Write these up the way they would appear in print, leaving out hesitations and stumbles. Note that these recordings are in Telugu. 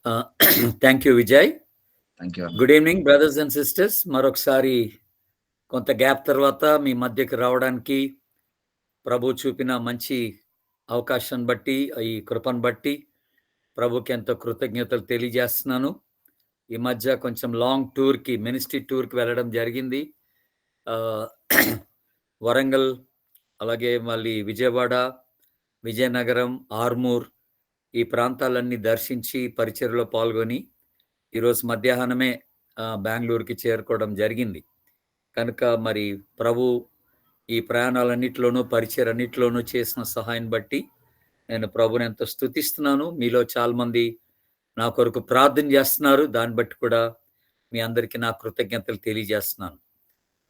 Thank you Vijay. Thank you. Good evening brothers and sisters. మరొకసారి కొంత గ్యాప్ తర్వాత మీ మధ్యకి రావడానికి ప్రభు చూపిన మంచి అవకాశాన్ని బట్టి, ఈ కృపను బట్టి ప్రభుకి ఎంతో కృతజ్ఞతలు తెలియజేస్తున్నాను. ఈ మధ్య కొంచెం లాంగ్ టూర్కి, మినిస్ట్రీ టూర్కి వెళ్ళడం జరిగింది. వరంగల్, అలాగే మళ్ళీ విజయవాడ, విజయనగరం, ఆర్మూర్ ఈ ప్రాంతాలన్నీ దర్శించి పరిచర్యలో పాల్గొని ఈరోజు మధ్యాహ్నమే బెంగళూరుకి చేరుకోవడం జరిగింది. కనుక మరి ప్రభు ఈ ప్రయాణాలన్నింటిలోనూ పరిచయాలన్నింటిలోనూ చేసిన సహాయం బట్టి నేను ప్రభుని ఎంతో స్తుతిస్తున్నాను. మీలో చాలామంది నా కొరకు ప్రార్థన చేస్తున్నారు. దాన్ని బట్టి కూడా మీ అందరికీ నా కృతజ్ఞతలు తెలియజేస్తున్నాను.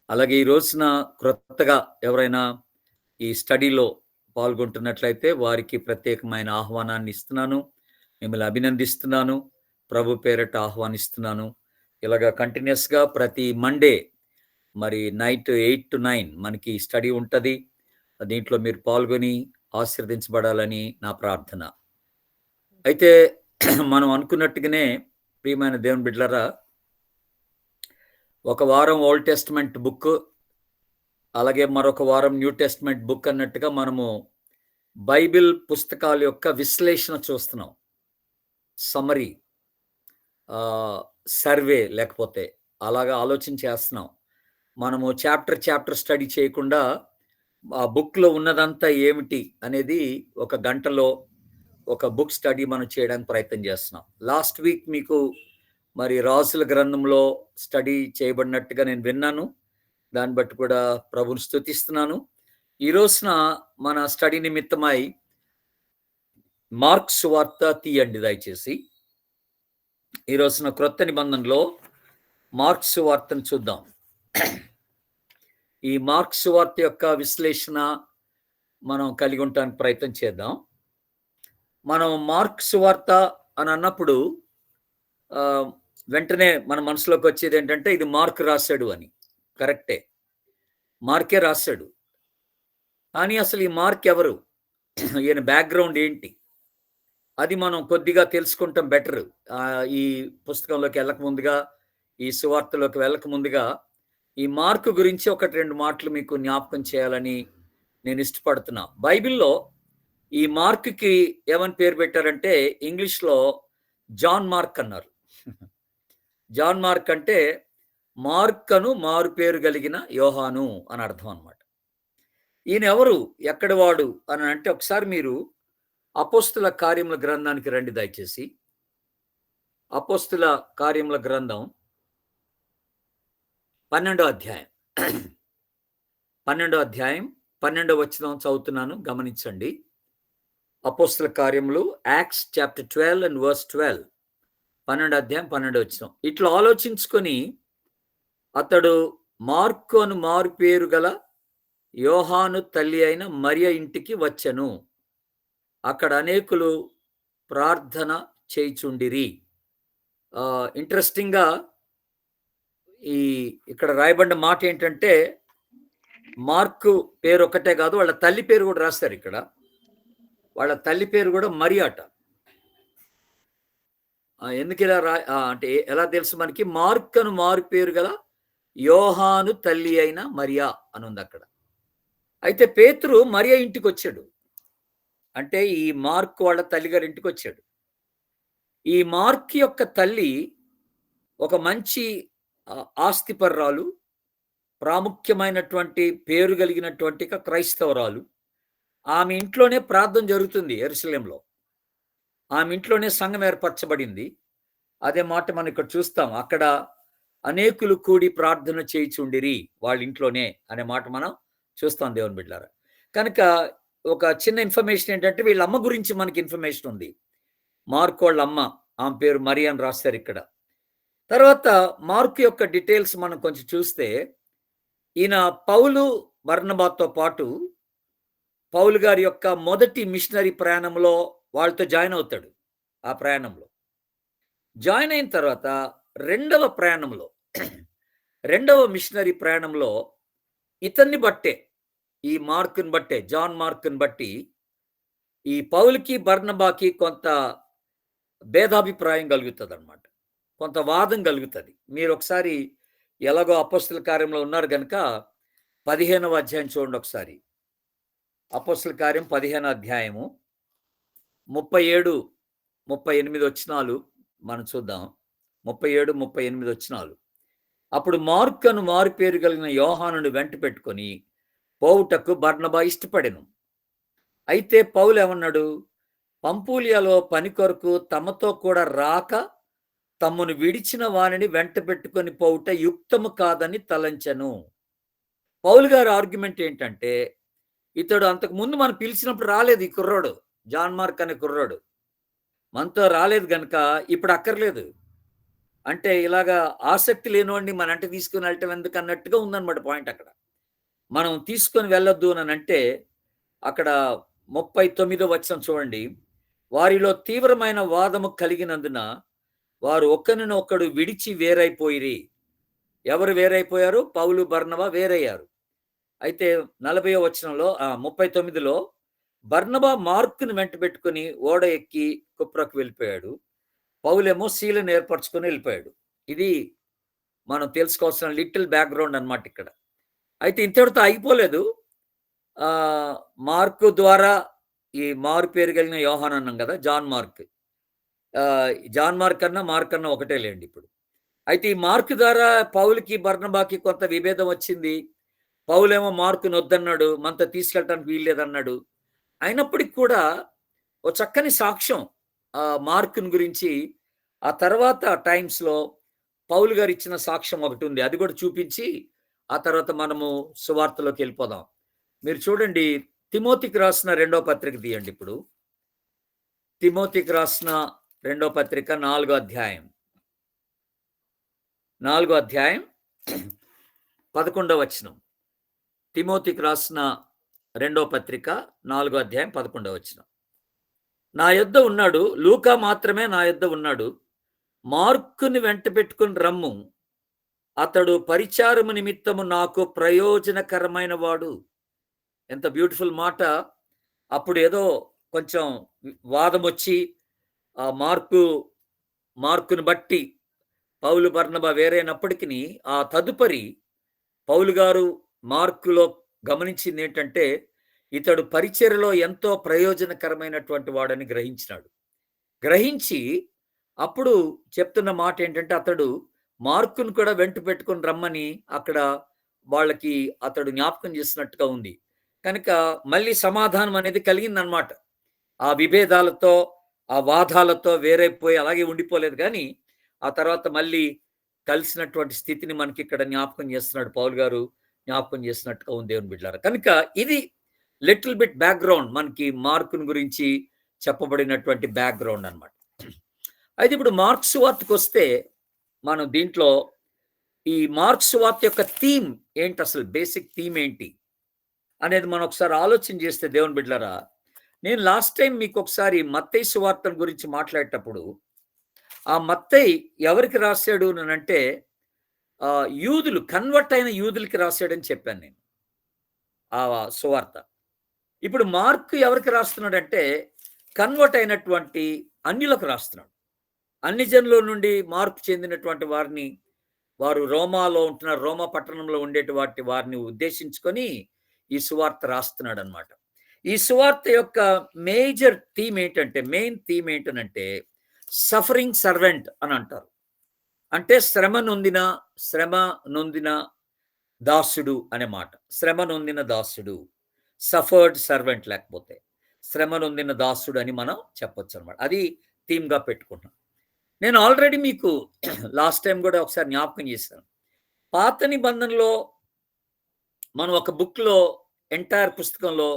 అలాగే ఈ రోజున క్రొత్తగా ఎవరైనా ఈ స్టడీలో పాల్గొంటున్నట్లయితే వారికి ప్రత్యేకమైన ఆహ్వానాన్ని ఇస్తున్నాను. మిమ్మల్ని అభినందిస్తున్నాను. ప్రభు పేరట ఆహ్వానిస్తున్నాను. ఇలాగా కంటిన్యూస్గా ప్రతి మండే మరి నైట్ 8 to 9 మనకి స్టడీ ఉంటుంది. దీంట్లో మీరు పాల్గొని ఆశీర్వదించబడాలని నా ప్రార్థన. అయితే మనం అనుకున్నట్టుగానే ప్రియమైన దేవుని బిడ్డలారా, ఒక వారం ఓల్డ్ టెస్ట్మెంట్ బుక్, అలాగే మరొక వారం న్యూ టెస్ట్మెంట్ బుక్ అన్నట్టుగా మనము బైబిల్ పుస్తకాల యొక్క విశ్లేషణ చూస్తున్నాం. సమరీ, సర్వే, లేకపోతే అలాగా ఆలోచన చేస్తున్నాం. మనము చాప్టర్ స్టడీ చేయకుండా ఆ బుక్లో ఉన్నదంతా ఏమిటి అనేది ఒక గంటలో ఒక బుక్ స్టడీ మనం చేయడానికి ప్రయత్నం చేస్తున్నాం. లాస్ట్ వీక్ మీకు మరి రాజుల గ్రంథంలో స్టడీ చేయబడినట్టుగా నేను విన్నాను. దాన్ని బట్టి కూడా ప్రభుని స్తుతిస్తున్నాను. ఈ రోజున మన స్టడీ నిమిత్తమై మార్క్ సువార్త తీయండి దయచేసి. ఈ రోజున క్రొత్త నిబంధనలో మార్క్ సువార్తను చూద్దాం. ఈ మార్క్ సువార్త యొక్క విశ్లేషణ మనం కలిగి ఉండటానికి ప్రయత్నం చేద్దాం. మనం మార్క్ సువార్త అని అన్నప్పుడు వెంటనే మన మనసులోకి వచ్చేది ఏంటంటే ఇది మార్క్ రాశాడు అని. కరెక్టే, మార్కే రాశాడు. కానీ అసలు ఈ మార్క్ ఎవరు, ఈయన బ్యాక్గ్రౌండ్ ఏంటి, అది మనం కొద్దిగా తెలుసుకుంటాం బెటర్. ఈ పుస్తకంలోకి వెళ్ళక ముందుగా, ఈ సువార్తలోకి వెళ్ళక ముందుగా ఈ మార్క్ గురించి ఒకటి రెండు మాటలు మీకు జ్ఞాపకం చేయాలని నేను ఇష్టపడుతున్నా. బైబిల్లో ఈ మార్క్కి ఏమని పేరు పెట్టారంటే ఇంగ్లీష్లో జాన్ మార్క్ అన్నారు. జాన్ మార్క్ అంటే మార్కను మారు పేరు కలిగిన యోహాను అని అర్థం అన్నమాట. ఈయన ఎవరు, ఎక్కడి వాడు అని అంటే ఒకసారి మీరు అపోస్తుల కార్యముల గ్రంథానికి రండి దయచేసి. అపోస్తుల కార్యముల గ్రంథం 12వ అధ్యాయం 12వ వచనం చదువుతున్నాను, గమనించండి. అపోస్తుల కార్యములు, యాక్ట్స్ చాప్టర్ 12 and verse 12, 12వ అధ్యాయం 12వ వచనం. ఇట్లా ఆలోచించుకొని అతడు మార్కు అను మారు పేరు గల యోహాను తల్లి అయిన మరియ ఇంటికి వచ్చెను. అక్కడ అనేకులు ప్రార్థన చేయుచుండిరి. ఇంట్రెస్టింగ్గా ఇక్కడ రాయబడిన మాట ఏంటంటే మార్కు పేరు ఒకటే కాదు, వాళ్ళ తల్లి పేరు కూడా రాస్తారు ఇక్కడ. వాళ్ళ తల్లి పేరు కూడా మరియ అట. ఎందుకు ఇలా అంటే ఎలా తెలుసు మనకి? మార్కను మారు పేరు గల యోహాను తల్లి అయిన మరియా అని ఉంది అక్కడ. అయితే పేతురు మరియ ఇంటికి వచ్చాడు. అంటే ఈ మార్క్ వాళ్ళ తల్లిగారి ఇంటికి వచ్చాడు. ఈ మార్క్ యొక్క తల్లి ఒక మంచి ఆస్తిపర్రాలు, ప్రాముఖ్యమైనటువంటి పేరు కలిగినటువంటి క్రైస్తవరాలు. ఆమె ఇంట్లోనే ప్రార్థన జరుగుతుంది యెరూషలేంలో. ఆమె ఇంట్లోనే సంఘం ఏర్పరచబడింది. అదే మాట మనం ఇక్కడ చూస్తాం. అక్కడ అనేకులు కూడి ప్రార్థన చేయుచుండిరి వాళ్ళ ఇంట్లోనే అనే మాట మనం చూస్తాం దేవుని బిడ్డలారా. కనుక ఒక చిన్న ఇన్ఫర్మేషన్ ఏంటంటే వీళ్ళ అమ్మ గురించి మనకి ఇన్ఫర్మేషన్ ఉంది. మార్కు వాళ్ళ అమ్మ, ఆమె పేరు మరి అని రాస్తారు ఇక్కడ. తర్వాత మార్కు యొక్క డీటెయిల్స్ మనం కొంచెం చూస్తే, ఈయన పౌలు బర్నబాతో పాటు పౌలు గారి యొక్క మొదటి మిషనరీ ప్రయాణంలో వాళ్ళతో జాయిన్ అవుతాడు. ఆ ప్రయాణంలో జాయిన్ అయిన తర్వాత రెండవ మిషనరీ ప్రయాణంలో ఇతన్ని బట్టే, ఈ మార్కుని బట్టే, జాన్ మార్కుని బట్టి ఈ పౌలుకి బర్నబాకి కొంత భేదాభిప్రాయం కలుగుతదనమాట. కొంత వాదం కలుగుతది. మీరొకసారి ఎలాగో అపోస్తల కార్యంలో ఉన్నారు గనక 15వ అధ్యాయం చూడండి ఒకసారి. అపోస్తల కార్యం 15వ అధ్యాయము 37, 38 వచనాలు మనం చూద్దాం. 37, 38 వచనాలు. అప్పుడు మార్కు అను మారు పేరు కలిగిన యోహానును వెంట పెట్టుకొని పోవుటకు బర్నబా ఇష్టపడెను. అయితే పౌలు ఏమన్నాడు? పంఫూలియాలో పని కొరకు తమతో కూడా రాక తమ్మును విడిచిన వానిని వెంట పెట్టుకొని పోవుట యుక్తము కాదని తలంచెను. పౌలు గారి ఆర్గ్యుమెంట్ ఏంటంటే, ఇతడు అంతకు ముందు మనం పిలిచినప్పుడు రాలేదు ఈ కుర్రోడు. జాన్ మార్క్ అనే కుర్రోడు. మనతో రాలేదు గనక ఇప్పుడు అక్కర్లేదు. అంటే ఇలాగా ఆసక్తి లేనివాడిని మన వెంట తీసుకొని వెళ్ళటం ఎందుకు అన్నట్టుగా ఉందన్నమాట పాయింట్ అక్కడ. మనం తీసుకొని వెళ్ళొద్దు అనంటే అక్కడ 39వ వచనం చూడండి. వారిలో తీవ్రమైన వాదము కలిగినందున వారు ఒకరినొకడు విడిచి వేరైపోయిరి. ఎవరు వేరైపోయారు? పౌలు, బర్నబా వేరయ్యారు. అయితే 40వ వచనంలో 39లో బర్నబా మార్కుని వెంట పెట్టుకొని ఓడ ఎక్కి కుప్రకు వెళ్ళిపోయాడు. పౌలేమో శీలను ఏర్పరచుకొని వెళ్ళిపోయాడు. ఇది మనం తెలుసుకోవాల్సిన లిటిల్ బ్యాక్‌గ్రౌండ్ అన్నమాట ఇక్కడ. అయితే ఇంతటితో ఆగిపోలేదు. మార్కు ద్వారా ఈ మారు పేరు కలిగిన యోహాను అన్నాం కదా! John Mark. జాన్ మార్క్ అన్నా, మార్క్ అన్నా ఒకటే లెండి ఇప్పుడు. అయితే ఈ మార్క్ ద్వారా పౌలుకి, బర్నబాకి కొంత విభేదం వచ్చింది. పౌలేమో మార్కుని వద్దన్నాడు. మనతో తీసుకెళ్ళటానికి వీల్లేదన్నాడు. అయినప్పటికి కూడా ఓ చక్కని సాక్ష్యం మార్కుని గురించి ఆ తర్వాత టైమ్స్‌లో పౌలు గారు ఇచ్చిన సాక్ష్యం ఒకటుంది. అది కూడా చూపించి ఆ తర్వాత మనము సువార్తలోకి వెళ్ళిపోదాం. మీరు చూడండి, తిమోతికి రాసిన 2వ పత్రిక తీయండి ఇప్పుడు. తిమోతికి రాసిన 2వ పత్రిక 4వ అధ్యాయం. 4వ అధ్యాయం 11వ వచనం. తిమోతికి రాసిన 2వ పత్రిక 4వ అధ్యాయం 11వ వచనం. నా యొద్ద ఉన్నాడు, లూకా మాత్రమే నా యొద్ద ఉన్నాడు. మార్కుని వెంట పెట్టుకుని రమ్ము. అతడు పరిచారము నిమిత్తము నాకు ప్రయోజనకరమైన వాడు. ఎంత బ్యూటిఫుల్ మాట. అప్పుడు ఏదో కొంచెం వాదం వచ్చి ఆ మార్కుని బట్టి పౌలు, బర్నబా వేరైనప్పటికీ ఆ తదుపరి పౌలు గారు మార్కులో గమనించింది ఏంటంటే, ఇతడు పరిచర్యలో ఎంతో ప్రయోజనకరమైనటువంటి వాడని గ్రహించినాడు. గ్రహించి అప్పుడు చెప్తున్న మాట ఏంటంటే, అతడు మార్కును కూడా వెంట పెట్టుకొని రమ్మని అక్కడ వాళ్ళకి అతడు జ్ఞాపకం చేసినట్టుగా ఉంది. కనుక మళ్ళీ సమాధానం అనేది కలిగిందనమాట. ఆ విభేదాలతో, ఆ వాదాలతో వేరైపోయి అలాగే ఉండిపోలేదు కానీ, ఆ తర్వాత మళ్ళీ కలిసినటువంటి స్థితిని మనకి ఇక్కడ జ్ఞాపకం చేస్తున్నాడు పౌలు గారు, జ్ఞాపకం చేసినట్టుగా ఉంది దేవుని బిడ్డలారా. కనుక ఇది లిటిల్ బిట్ బ్యాక్‌గ్రౌండ్ మనకి మార్కుని గురించి చెప్పబడినటువంటి బ్యాక్‌గ్రౌండ్ అన్నమాట. అయితే ఇప్పుడు మార్కు సువార్తకొస్తే మనం దీంట్లో ఈ మార్కు సువార్త యొక్క థీమ్ ఏంటి, అసలు బేసిక్ థీమ్ ఏంటి అనేది మనం ఒకసారి ఆలోచన చేస్తే దేవుని బిడ్డలారా, నేను లాస్ట్ టైం మీకు ఒకసారి మత్తయి సువార్త గురించి మాట్లాడేటప్పుడు ఆ మత్తయి ఎవరికి రాశాడు అనంటే యూదులు, కన్వర్ట్ అయిన యూదులకి రాశాడని చెప్పాను నేను ఆ సువార్త. ఇప్పుడు మార్కు ఎవరికి రాస్తున్నాడంటే కన్వర్ట్ అయినటువంటి అన్యులకు రాస్తున్నాడు. అన్ని జనుల నుండి మార్పు చెందినటువంటి వారిని, వారు రోమాలో ఉంటున్నారు, రోమా పట్టణంలో ఉండేటువంటి వారిని ఉద్దేశించుకొని ఈ సువార్త రాస్తున్నాడు అనమాట. ఈ సువార్త యొక్క మేజర్ థీమ్ ఏంటంటే, మెయిన్ థీమ్ ఏంటనంటే సఫరింగ్ సర్వెంట్ అని అంటారు. అంటే శ్రమ నొందిన దాసుడు అనే మాట. శ్రమ నొందిన దాసుడు, సఫర్డ్ సర్వెంట్, లేకపోతే శ్రమ నొందిన దాసుడు అని మనం చెప్పొచ్చు అనమాట. అది థీమ్‌గా పెట్టుకున్నాం. నేను ఆల్రెడీ మీకు లాస్ట్ టైం కూడా ఒకసారి జ్ఞాపకం చేశాను. పాత నిబంధనలో మనం ఒక బుక్‌లో ఎంటైర్ పుస్తకంలో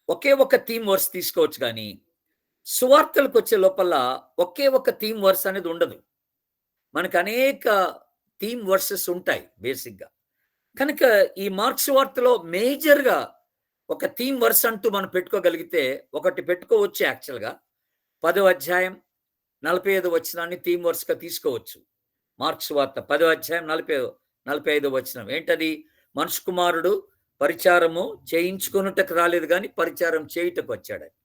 ఒకే ఒక థీమ్ వర్స్ తీసుకోవచ్చు కానీ, సువార్తలకు వచ్చే లోపల ఒకే ఒక థీమ్ వర్స్ అనేది ఉండదు. మనకు అనేక థీమ్ వర్సెస్ ఉంటాయి బేసిక్‌గా. కనుక ఈ మార్కు సువార్తలో మేజర్‌గా ఒక థీమ్ వర్స్ అంటూ మనం పెట్టుకోగలిగితే ఒకటి పెట్టుకోవచ్చు యాక్చువల్‌గా. 10వ అధ్యాయం 45వ వచనాన్ని థీమ్ వర్స్‌గా తీసుకోవచ్చు. మార్కు సువార్త 10వ అధ్యాయం 45వ వచనం ఏంటది? మనుష్య కుమారుడు పరిచారము చేయించుకొనుటకు రాలేదు గాని పరిచారం చేయుటకు వచ్చాడని.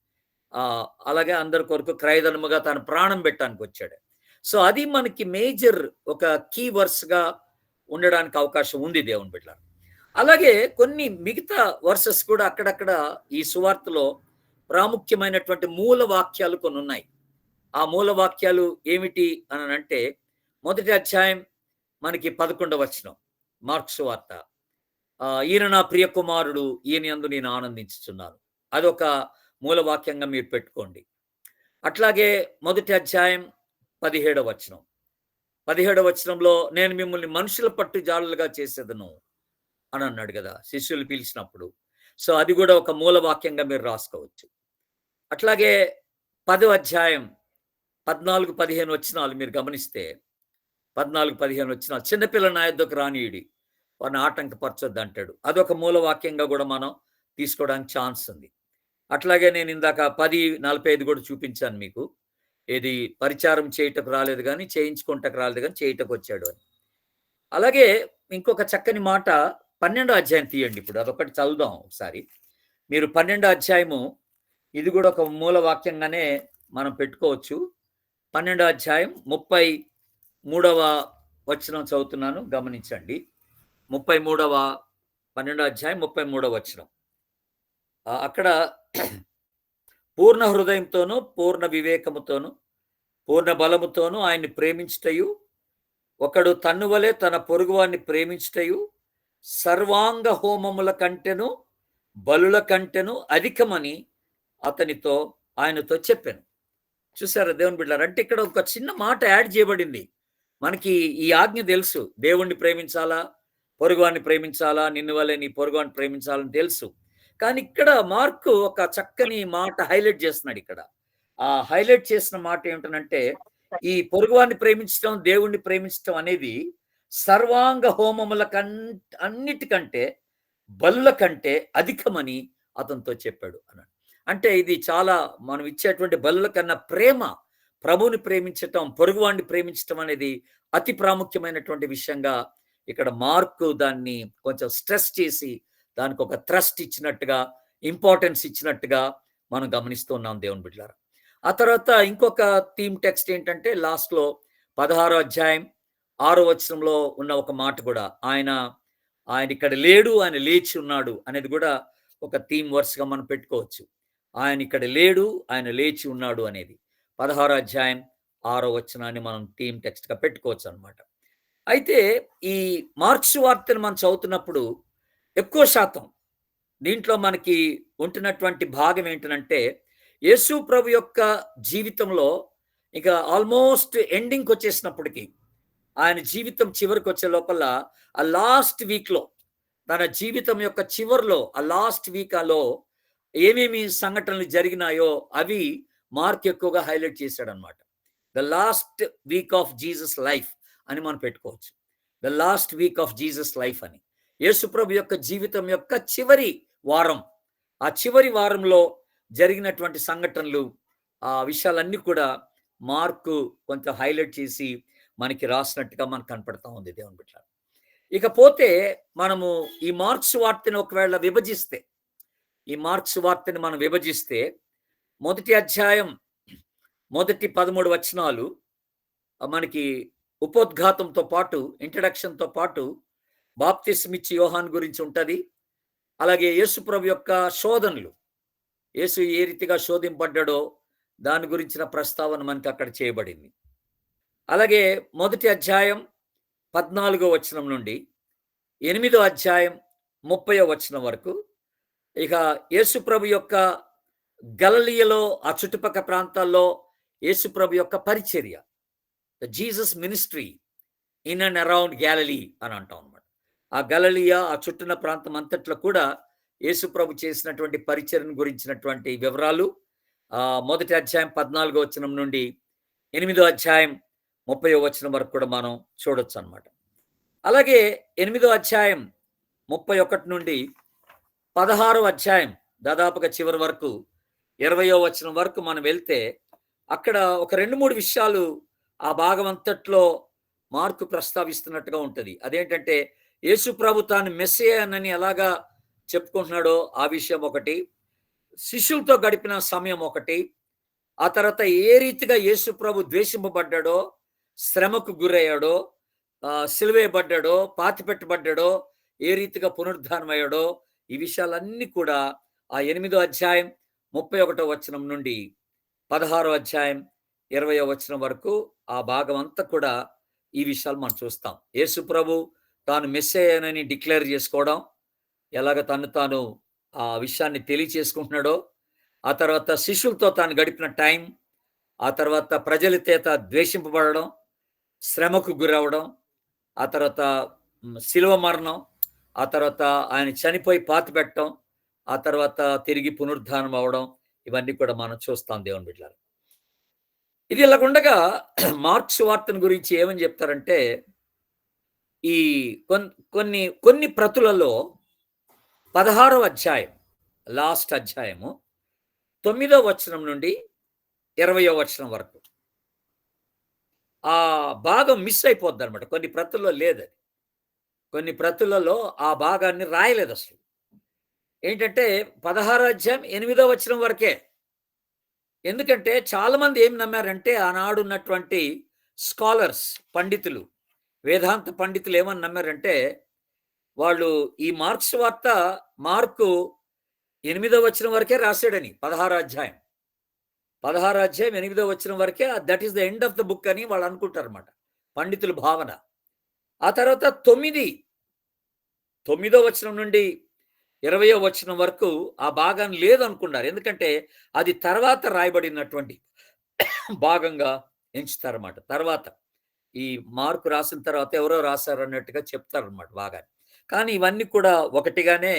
అలాగే అందరి కొరకు క్రయధనముగా తన ప్రాణం పెట్టడానికి వచ్చాడు. సో అది మనకి మేజర్ ఒక కీ వర్స్‌గా ఉండడానికి అవకాశం ఉంది దేవుని బిడ్డలారా. అలాగే కొన్ని మిగతా వర్సెస్ కూడా అక్కడక్కడ ఈ సువార్తలో ప్రాముఖ్యమైనటువంటి మూల వాక్యాలు కొన్నున్నాయి. ఆ మూల వాక్యాలు ఏమిటి అనంటే, మొదటి అధ్యాయం మనకి 11వ వచనం మార్కు సువార్త. ఈయన నా ప్రియ కుమారుడు, ఈయన యందు నేను ఆనందించుచున్నాను. అదొక మూల వాక్యంగా మీరు పెట్టుకోండి. అట్లాగే మొదటి అధ్యాయం 17వ వచనం. 17వ వచనంలో నేను మిమ్మల్ని మనుషుల పట్టు జాలులుగా చేసేదను అని అన్నాడు కదా శిష్యులు పిలిచినప్పుడు. సో అది కూడా ఒక మూల వాక్యంగా మీరు రాసుకోవచ్చు. అట్లాగే 10వ అధ్యాయం 14, 15 వచనాలు మీరు గమనిస్తే 14, 15 వచనాలు చిన్నపిల్ల నా యొద్దకు రానీయుడి, వారిని ఆటంకపరచొద్దు అంటాడు. అదొక మూల వాక్యంగా కూడా మనం తీసుకోవడానికి ఛాన్స్ ఉంది. అట్లాగే నేను ఇందాక 10:45 కూడా చూపించాను మీకు. ఏది పరిచారం చేయటకు రాలేదు గాని, చేయించుకుంటకు రాలేదు గాని చేయటకు వచ్చాడు అని. అలాగే ఇంకొక చక్కని మాట 12వ అధ్యాయం తీయండి ఇప్పుడు. అదొకటి చదువుదాం ఒకసారి. మీరు 12వ అధ్యాయము ఇది కూడా ఒక మూల వాక్యంగానే మనం పెట్టుకోవచ్చు. 12వ అధ్యాయం 33వ వచనం చదువుతున్నాను గమనించండి. 12వ అధ్యాయం 33వ వచనం. అక్కడ పూర్ణ హృదయంతోనూ, పూర్ణ వివేకముతోనూ, పూర్ణ బలముతోనూ ఆయన్ని ప్రేమించుటయు, ఒకడు తన్ను వలె తన పొరుగువాన్ని ప్రేమించుటయు సర్వాంగ హోమముల కంటెను బలుల కంటెను అధికమని ఆయనతో చెప్పాను. చూసారా దేవుని బిడ్డలారా? అంటే ఇక్కడ ఒక చిన్న మాట యాడ్ చేయబడింది. మనకి ఈ ఆజ్ఞ తెలుసు, దేవుణ్ణి ప్రేమించాలా, పొరుగువాన్ని ప్రేమించాలా, నిన్ను వలె నీ పొరుగువాన్ని ప్రేమించాలని తెలుసు. కానీ ఇక్కడ మార్కు ఒక చక్కని మాట హైలైట్ చేస్తున్నాడు ఇక్కడ. ఆ హైలైట్ చేసిన మాట ఏమిటనంటే, ఈ పొరుగువాన్ని ప్రేమించడం, దేవుణ్ణి ప్రేమించడం అనేది సర్వాంగ హోమముల అన్నిటికంటే బలుల కంటే అధికమని అతనితో చెప్పాడు అన్నాడు. అంటే ఇది చాలా మనం ఇచ్చేటువంటి బలుల కన్నా ప్రేమ, ప్రభువుని ప్రేమించటం, పొరుగువాడిని ప్రేమించటం అనేది అతి ప్రాముఖ్యమైనటువంటి విషయంగా ఇక్కడ మార్కు దాన్ని కొంచెం స్ట్రెస్ చేసి దానికి ఒక థ్రస్ట్ ఇచ్చినట్టుగా, ఇంపార్టెన్స్ ఇచ్చినట్టుగా మనం గమనిస్తూ ఉన్నాం దేవుని బిడ్డలారా. ఆ తర్వాత ఇంకొక థీమ్ టెక్స్ట్ ఏంటంటే లాస్ట్లో 16వ అధ్యాయం 6వ వచనంలో ఉన్న ఒక మాట కూడా, ఆయన ఇక్కడ లేడు, ఆయన లేచి ఉన్నాడు అనేది కూడా ఒక థీమ్ వర్స్గా మనం పెట్టుకోవచ్చు. ఆయన ఇక్కడ లేడు, ఆయన లేచి ఉన్నాడు అనేది 16వ అధ్యాయం 6వ వచనాన్ని మనం థీమ్ టెక్స్ట్గా పెట్టుకోవచ్చు అనమాట. అయితే ఈ మార్క్స్ వార్తను మనం చదువుతున్నప్పుడు ఎక్కువ శాతం దీంట్లో మనకి ఉంటున్నటువంటి భాగం ఏంటంటే, యేసు ప్రభు యొక్క జీవితంలో ఇక ఆల్మోస్ట్ ఎండింగ్కి వచ్చేసినప్పటికీ, ఆయన జీవితం చివరికి వచ్చే లోపల ఆ లాస్ట్ వీక్లో, తన జీవితం యొక్క చివరిలో ఆ లాస్ట్ వీక్లో ఏమేమి సంఘటనలు జరిగినాయో అవి మార్క్ ఎక్కువగా హైలైట్ చేశాడనమాట. The last week of Jesus life అని మనం పెట్టుకోవచ్చు. The last week of Jesus life అని. యేసుప్రభు యొక్క జీవితం యొక్క చివరి వారం, ఆ చివరి వారంలో జరిగినటువంటి సంఘటనలు, ఆ విషయాలన్నీ కూడా మార్కు కొంచెం హైలైట్ చేసి మనకి రాసినట్టుగా మనకు కనపడతా ఉంది దేవుని బిడ్డలారా. ఇకపోతే మనము ఈ మార్క్స్ వార్తని ఒకవేళ విభజిస్తే, ఈ మార్క్స్ వార్తని మనం విభజిస్తే మొదటి అధ్యాయం మొదటి 13 వచనాలు మనకి ఉపోద్ఘాతంతో పాటు, ఇంట్రడక్షన్తో పాటు బాప్తిస్మిచ్చి యోహాన్ గురించి ఉంటుంది. అలాగే యేసుప్రభు యొక్క శోధనలు, యేసు ఏ రీతిగా శోధింపడ్డాడో దాని గురించిన ప్రస్తావన మనకి అక్కడ చేయబడింది. అలాగే మొదటి అధ్యాయం 14వ వచనం నుండి 8వ అధ్యాయం 30వ వచనం వరకు ఇక యేసుప్రభు యొక్క గలిలయలో ఆ చుట్టుపక్కల ప్రాంతాల్లో యేసుప్రభు యొక్క పరిచర్య, Jesus ministry in and around Galilee అని అంటాం అన్నమాట. ఆ గలిలయ ఆ చుట్టూన ప్రాంతం అంతట్లో కూడా యేసుప్రభు చేసినటువంటి పరిచర్యను గురించినటువంటి వివరాలు మొదటి అధ్యాయం 14వ వచనం నుండి 8వ అధ్యాయం 30వ వచనం వరకు కూడా మనం చూడొచ్చు అన్నమాట. అలాగే 8వ అధ్యాయం 31 నుండి 16వ అధ్యాయం దాదాపుగా చివరి వరకు 20వ వచనం వరకు మనం వెళ్తే అక్కడ ఒక 2-3 విషయాలు ఆ భాగం అంతట్లో మార్కు ప్రస్తావిస్తున్నట్టుగా ఉంటుంది. అదేంటంటే యేసు ప్రభు తాను మెస్సియా అని ఎలాగా చెప్పుకుంటున్నాడో ఆ విషయం ఒకటి. శిష్యులతో గడిపిన సమయం ఒకటి, ఆ తర్వాత ఏ రీతిగా యేసు ప్రభు ద్వేషింపబడ్డాడో, శ్రమకు గురయ్యాడో, సిలువేయబడ్డాడో, పాతిపెట్టబడ్డాడో, ఏ రీతిగా పునరుద్ధానమయ్యాడో, ఈ విషయాలన్నీ కూడా ఆ 8వ అధ్యాయం 31వ వచనం నుండి 16వ అధ్యాయం 20వ వచనం వరకు ఆ భాగం అంతా కూడా ఈ విషయాలు మనం చూస్తాం. యేసు ప్రభు తాను మెస్సీయనని డిక్లేర్ చేసుకోవడం, ఎలాగ తను తాను ఆ విషయాన్ని తెలియచేసుకుంటున్నాడో, ఆ తర్వాత శిష్యులతో తాను గడిపిన టైం, ఆ తర్వాత ప్రజల చేత ద్వేషింపబడడం, శ్రమకు గురవ్వడం, ఆ తర్వాత శిలువ మరణం, ఆ తర్వాత ఆయన చనిపోయి పాతిపెట్టడం, ఆ తర్వాత తిరిగి పునరుద్ధానం అవ్వడం, ఇవన్నీ కూడా మనం చూస్తాం దేవుని బిడ్డలారా. ఇది ఇలాగుండగా మార్కు సువార్తను గురించి ఏమని చెప్తారంటే, ఈ కొన్ని ప్రతులలో 16వ అధ్యాయం, లాస్ట్ అధ్యాయము 9వ వచనం నుండి 20వ వచనం వరకు ఆ భాగం మిస్ అయిపోద్దనమాట. కొన్ని ప్రతుల్లో లేదది. కొన్ని ప్రతులలో ఆ భాగాన్ని రాయలేదసలు. ఏంటంటే 16వ అధ్యాయం 8వ వచనం వరకే. ఎందుకంటే చాలామంది ఏం నమ్మారంటే ఆనాడున్నటువంటి స్కాలర్స్, పండితులు, వేదాంత పండితులు ఏమని నమ్మారంటే, వాళ్ళు ఈ మార్క్స్ వార్త మార్కు 8వ వచనం వరకే రాసాడని. 16వ అధ్యాయం 8వ వచనం వరకే that is the end of the book అని వాళ్ళు అనుకుంటారన్నమాట, పండితుల భావన. ఆ తర్వాత 9వ వచనం నుండి 20వ వచనం వరకు ఆ భాగాన్ని లేదనుకున్నారు. ఎందుకంటే అది తర్వాత రాయబడినటువంటి భాగంగా ఎంచుతారన్నమాట. తర్వాత ఈ మార్కు రాసిన తర్వాత ఎవరో రాశారు అన్నట్టుగా చెప్తారన్నమాట భాగాన్ని. కానీ ఇవన్నీ కూడా ఒకటిగానే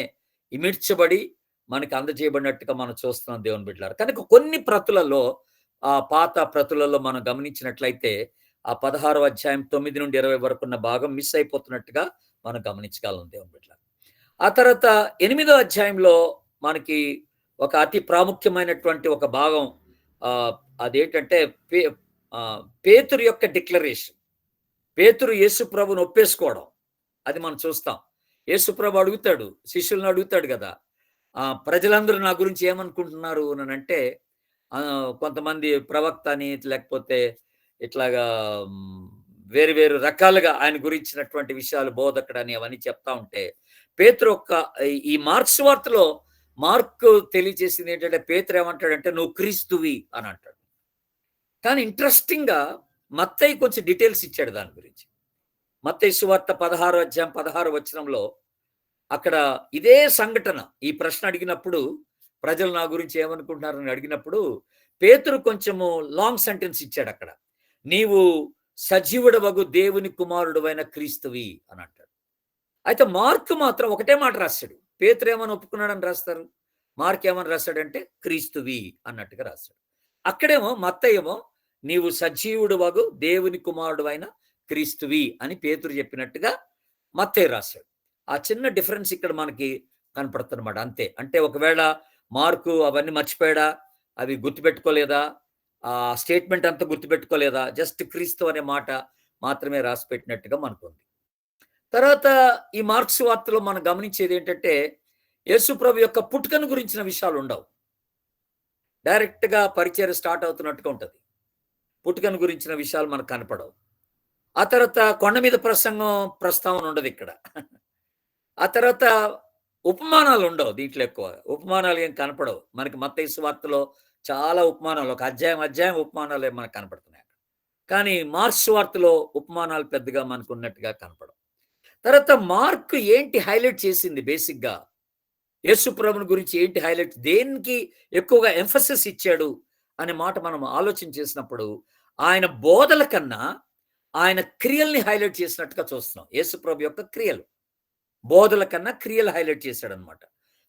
ఇమిడ్చబడి మనకి అందజేయబడినట్టుగా మనం చూస్తున్నాం దేవుని బిడ్డలారా. కనుక కొన్ని ప్రతులలో, ఆ పాత ప్రతులలో మనం గమనించినట్లయితే ఆ 16వ అధ్యాయం 9 నుండి 20 వరకు ఉన్న భాగం మిస్ అయిపోతున్నట్టుగా మనం గమనించగలం దేవుని బిడ్డలారా. ఆ తర్వాత 8వ అధ్యాయంలో మనకి ఒక అతి ప్రాముఖ్యమైనటువంటి ఒక భాగం, అదేంటంటే పేతురు యొక్క డిక్లరేషన్. పేతురు యేసు ప్రభుని ఒప్పేసుకోవడం, అది మనం చూస్తాం. యేసు ప్రభు అడుగుతాడు, శిష్యులను అడుగుతాడు కదా, ప్రజలందరూ నా గురించి ఏమనుకుంటున్నారు అని అంటే, కొంతమంది ప్రవక్త అని, లేకపోతే ఇట్లాగా వేరు వేరు రకాలుగా ఆయన గురించినటువంటి విషయాలు బోధకుడని అవన్నీ చెప్తా ఉంటే, పేతురు ఈ మార్క్స్ వార్తలో మార్కు తెలియజేసింది ఏంటంటే, పేతురు ఏమంటాడంటే నువ్వు క్రీస్తువి అని అంటాడు. కానీ ఇంట్రెస్టింగ్గా మత్తయి కొంచెం డీటెయిల్స్ ఇచ్చాడు దాని గురించి. మత్తయి సువార్త 16వ అధ్యాయం 16వ వచనంలో అక్కడ ఇదే సంఘటన, ఈ ప్రశ్న అడిగినప్పుడు, ప్రజలు నా గురించి ఏమనుకుంటున్నారని అడిగినప్పుడు పేతురు కొంచెము లాంగ్ సెంటెన్స్ ఇచ్చాడు అక్కడ. నీవు సజీవుడవగు దేవుని కుమారుడువైన క్రీస్తువి అని అంటాడు. అయితే మార్కు మాత్రం ఒకటే మాట రాశాడు. పేతురు ఏమని ఒప్పుకున్నాడని రాస్తారు, మార్కు ఏమని రాశాడంటే క్రీస్తువి అన్నట్టుగా రాశాడు. అక్కడేమో మత్తయేమో నీవు సజీవుడవగు దేవుని కుమారుడువైన క్రీస్తువి అని పేతురు చెప్పినట్టుగా మత్తయి రాశాడు. ఆ చిన్న డిఫరెన్స్ ఇక్కడ మనకి కనపడుతున్నమాట, అంతే. అంటే ఒకవేళ మార్కు అవన్నీ మర్చిపోయాడా, అవి గుర్తుపెట్టుకోలేదా, ఆ స్టేట్మెంట్ అంతా గుర్తుపెట్టుకోలేదా, జస్ట్ క్రీస్తు అనే మాట మాత్రమే రాసి పెట్టినట్టుగా మనకుంది. తర్వాత ఈ మార్క్స్ వార్తలో మనం గమనించేది ఏంటంటే, యేసు ప్రభు యొక్క పుట్టుకను గురించిన విషయాలు ఉండవు. డైరెక్ట్గా పరిచయం స్టార్ట్ అవుతున్నట్టుగా ఉంటుంది. పుట్టుకను గురించిన విషయాలు మనకు కనపడవు. ఆ తర్వాత కొండ మీద ప్రస్తావన ఉండదు ఇక్కడ. ఆ తర్వాత ఉపమానాలు ఉండవు దీంట్లో ఎక్కువ. ఉపమానాలు ఏం కనపడవు మనకి. మత్తయి సువార్తలో చాలా ఉపమానాలు, ఒక అధ్యాయం ఉపమానాలు మనకు కనపడుతున్నాయి. కానీ మార్క్స్ సువార్తలో ఉపమానాలు పెద్దగా మనకు ఉన్నట్టుగా కనపడవు. తర్వాత మార్క్ ఏంటి హైలైట్ చేసింది బేసిక్గా, యేసు ప్రభుని గురించి ఏంటి హైలైట్, దేనికి ఎక్కువగా ఎంఫసిస్ ఇచ్చాడు అనే మాట మనం ఆలోచన చేసినప్పుడు, ఆయన బోధల కన్నా ఆయన క్రియల్ని హైలైట్ చేసినట్టుగా చూస్తున్నాం. యేసు ప్రభు యొక్క క్రియలు, బోధల కన్నా క్రియలు హైలైట్ చేశాడనమాట.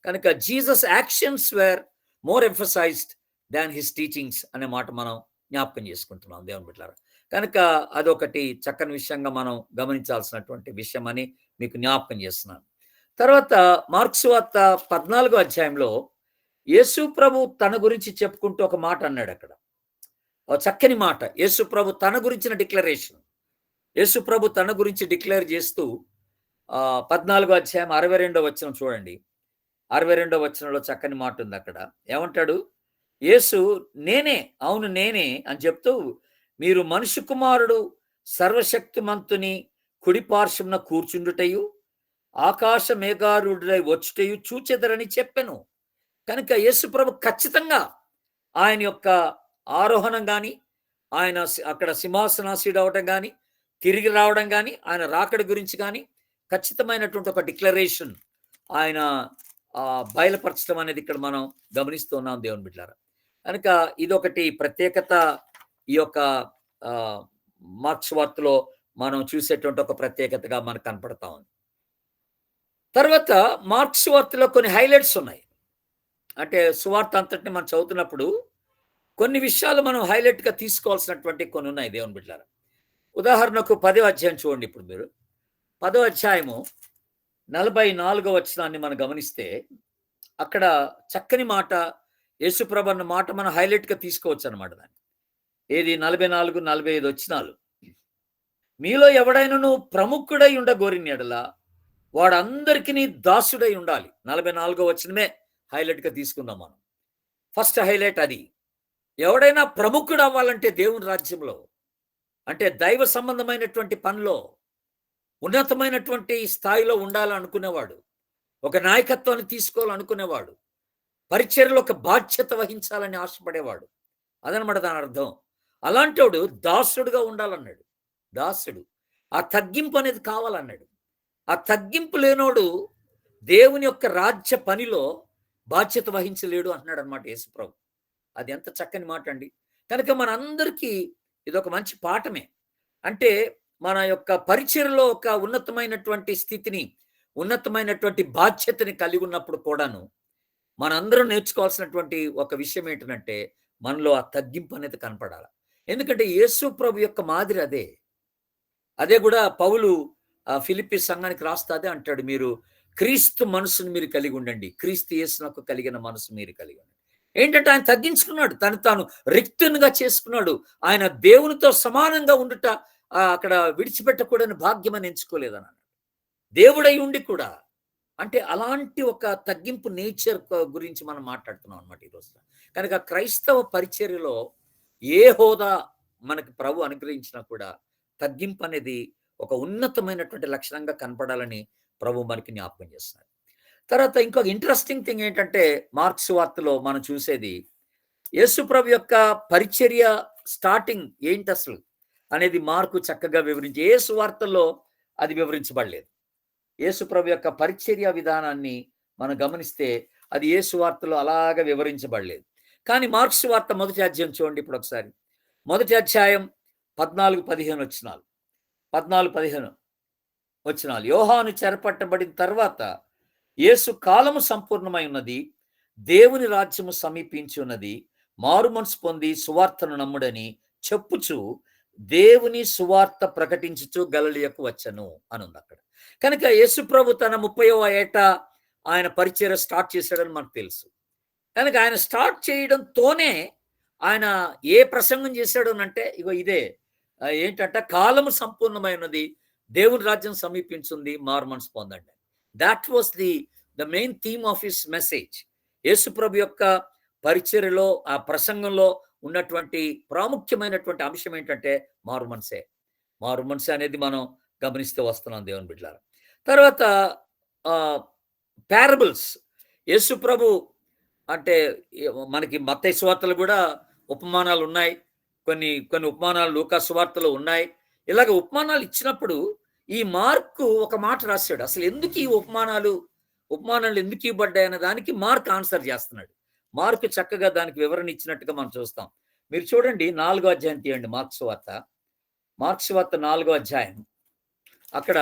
కనుక Jesus actions were more emphasized than his teachings అనే మాట మనం జ్ఞాపకం చేసుకుంటున్నాం దేవుని బిడ్డలారా. కనుక అదొకటి చక్కని విషయంగా మనం గమనించాల్సినటువంటి విషయం అని మీకు జ్ఞాపకం చేస్తున్నాను. తర్వాత మార్క్స్ వార్త 14వ అధ్యాయంలో యేసు ప్రభు తన గురించి చెప్పుకుంటూ ఒక మాట అన్నాడు అక్కడ, చక్కని మాట. యేసు ప్రభు తన గురించిన డిక్లరేషన్, యేసు ప్రభు తన గురించి డిక్లేర్ చేస్తూ 14వ అధ్యాయం 62వ వచనం చూడండి. 62వ వచనంలో చక్కని మాట ఉంది అక్కడ. ఏమంటాడు? యేసు నేనే, అవును నేనే అని చెప్తూ, మీరు మనుష్య కుమారుడు సర్వశక్తిమంతుని కుడి పార్శ్వమున కూర్చుండుటయు ఆకాశ మేఘారూఢుడై వచ్చుటయు చూచెదరని చెప్పెను. కనుక యేసుప్రభు ఖచ్చితంగా ఆయన యొక్క ఆరోహణం గాని, ఆయన అక్కడ సింహాసనాసీనుడు అవ్వటం గాని, తిరిగి రావడం గాని, ఆయన రాకడ గురించి గాని ఖచ్చితమైనటువంటి ఒక డిక్లరేషన్ ఆయన బయలుపరచడం అనేది ఇక్కడ మనం గమనిస్తూ ఉన్నాం దేవుని బిడ్డలారా. కనుక ఇదొకటి ప్రత్యేకత ఈ యొక్క మార్క్స్ వార్తలో మనం చూసేటువంటి ఒక ప్రత్యేకతగా మనకు కనపడతా ఉంది. తర్వాత మార్క్స్ వార్తలో కొన్ని హైలైట్స్ ఉన్నాయి. అంటే సువార్త అంతటిని మనం చదువుతున్నప్పుడు కొన్ని విషయాలు మనం హైలైట్‌గా తీసుకోవాల్సినటువంటి కొన్ని ఉన్నాయి దేవుని బిడ్డలారా. ఉదాహరణకు 10వ అధ్యాయం చూడండి ఇప్పుడు మీరు. 10వ అధ్యాయము 44వ వచనాన్ని మనం గమనిస్తే అక్కడ చక్కని మాట యేసుప్రభు అన్న మాట మనం హైలైట్‌గా తీసుకోవచ్చనమాట దాన్ని. ఏది 44, 45 వచనాలు. మీలో ఎవడైనను ప్రముఖుడై ఉండగోరిన యెడల వాడందరికిని దాసుడై ఉండాలి. 44వ వచనమే హైలైట్‌గా తీసుకుందాం మనం. ఫస్ట్ హైలైట్ అది. ఎవడైనా ప్రముఖుడు అవ్వాలంటే దేవుని రాజ్యంలో, అంటే దైవ సంబంధమైనటువంటి పనిలో ఉన్నతమైనటువంటి స్థాయిలో ఉండాలనుకునేవాడు, ఒక నాయకత్వాన్ని తీసుకోవాలనుకునేవాడు, పరిచర్యలో ఒక బాధ్యత వహించాలని ఆశపడేవాడు, అదనమాట దాని అర్థం. అలాంటోడు దాసుడుగా ఉండాలన్నాడు. దాసుడు. ఆ తగ్గింపు అనేది కావాలన్నాడు. ఆ తగ్గింపు లేనోడు దేవుని యొక్క రాజ్య పనిలో బాధ్యత వహించలేడు అంటున్నాడు అనమాట యేసుప్రభు. అది ఎంత చక్కని మాట అండి. కనుక మనందరికీ ఇదొక మంచి పాఠమే. అంటే మన యొక్క పరిచర్యలో ఒక ఉన్నతమైనటువంటి స్థితిని, ఉన్నతమైనటువంటి బాధ్యతని కలిగి ఉన్నప్పుడు కూడాను మనందరం నేర్చుకోవాల్సినటువంటి ఒక విషయం ఏంటంటే మనలో ఆ తగ్గింపు అనేది కనపడాలి. ఎందుకంటే యేసు ప్రభు యొక్క మాదిరి అదే. అదే కూడా పౌలు ఫిలిప్పీ సంఘానికి రాస్తా అదే అంటాడు, మీరు క్రీస్తు మనసును మీరు కలిగి ఉండండి, క్రీస్తు యేసునకు కలిగిన మనసు మీరు కలిగి ఉండండి. ఏంటంటే ఆయన తగ్గించుకున్నాడు, తను తాను రిక్తునిగా చేసుకున్నాడు. ఆయన దేవునితో సమానంగా ఉండుట అక్కడ విడిచిపెట్టకూడని భాగ్యం అని ఎంచుకోలేదన్నాడు. దేవుడై ఉండి కూడా, అంటే అలాంటి ఒక తగ్గింపు నేచర్ గురించి మనం మాట్లాడుతున్నాం అనమాట ఈరోజు. కనుక క్రైస్తవ పరిచర్యలో ఏ హోదా మనకి ప్రభు అనుగ్రహించినా కూడా తగ్గింపు అనేది ఒక ఉన్నతమైనటువంటి లక్షణంగా కనపడాలని ప్రభు మనకి జ్ఞాపకం చేస్తున్నారు. తర్వాత ఇంకొక ఇంట్రెస్టింగ్ థింగ్ ఏంటంటే మార్క్స్ వార్తలో మనం చూసేది యేసు ప్రభు యొక్క పరిచర్య స్టార్టింగ్ ఏంటి అసలు అనేది మార్కు చక్కగా వివరించి, యేసు వార్తల్లో అది వివరించబడలేదు. యేసు ప్రభు యొక్క పరిచర్య విధానాన్ని మనం గమనిస్తే అది యేసు వార్తలో అలాగా వివరించబడలేదు. కానీ మార్క్స్ వార్త మొదటి అధ్యాయం చూడండి ఇప్పుడు ఒకసారి. మొదటి అధ్యాయం 14-15 వచనాలు. 14-15 వచనాలు. యోహాను చెరపట్టబడిన తర్వాత యేసు కాలము సంపూర్ణమై ఉన్నది, దేవుని రాజ్యము సమీపించి ఉన్నది, మారు మనసు పొంది సువార్తను నమ్ముడని చెప్పుచు దేవుని సువార్త ప్రకటించుచు గలిలయకు వచ్చెను అని ఉంది అక్కడ. కనుక యేసు ప్రభు తన 30వ ఏట ఆయన పరిచర్య స్టార్ట్ చేశాడని మనకు తెలుసు. కనుక ఆయన స్టార్ట్ చేయడంతోనే ఆయన ఏ ప్రసంగం చేశాడు అంటే ఇగో ఇదే ఏంటంటే కాలము సంపూర్ణమైనది, దేవుని రాజ్యం సమీపించింది, మారు మనసు పొందండి. That was the main theme of his message. యేసు ప్రభు యొక్క పరిచర్యలో ఆ ప్రసంగంలో ఉన్నటువంటి ప్రాముఖ్యమైనటువంటి అంశం ఏంటంటే మారు మనసే. మారు మనసే అనేది మనం గమనిస్తూ వస్తున్నాం దేవుని బిడ్డలారా. తర్వాత పారబుల్స్. యేసు ప్రభు అంటే మనకి మత్తయి సువార్తలు కూడా ఉపమానాలు ఉన్నాయి, కొన్ని ఉపమానాలు లూకా సువార్తలో ఉన్నాయి. ఇలాగ ఉపమానాలు ఇచ్చినప్పుడు ఈ మార్కు ఒక మాట రాశాడు. అసలు ఎందుకు ఈ ఉపమానాలు ఎందుకు ఇవ్వబడ్డాయి అనే దానికి మార్క్ ఆన్సర్ చేస్తున్నాడు. మార్కు చక్కగా దానికి వివరణ ఇచ్చినట్టుగా మనం చూస్తాం. మీరు చూడండి 4వ అధ్యాయం తీయండి. మార్క్స్ వార్త 4వ అధ్యాయం. అక్కడ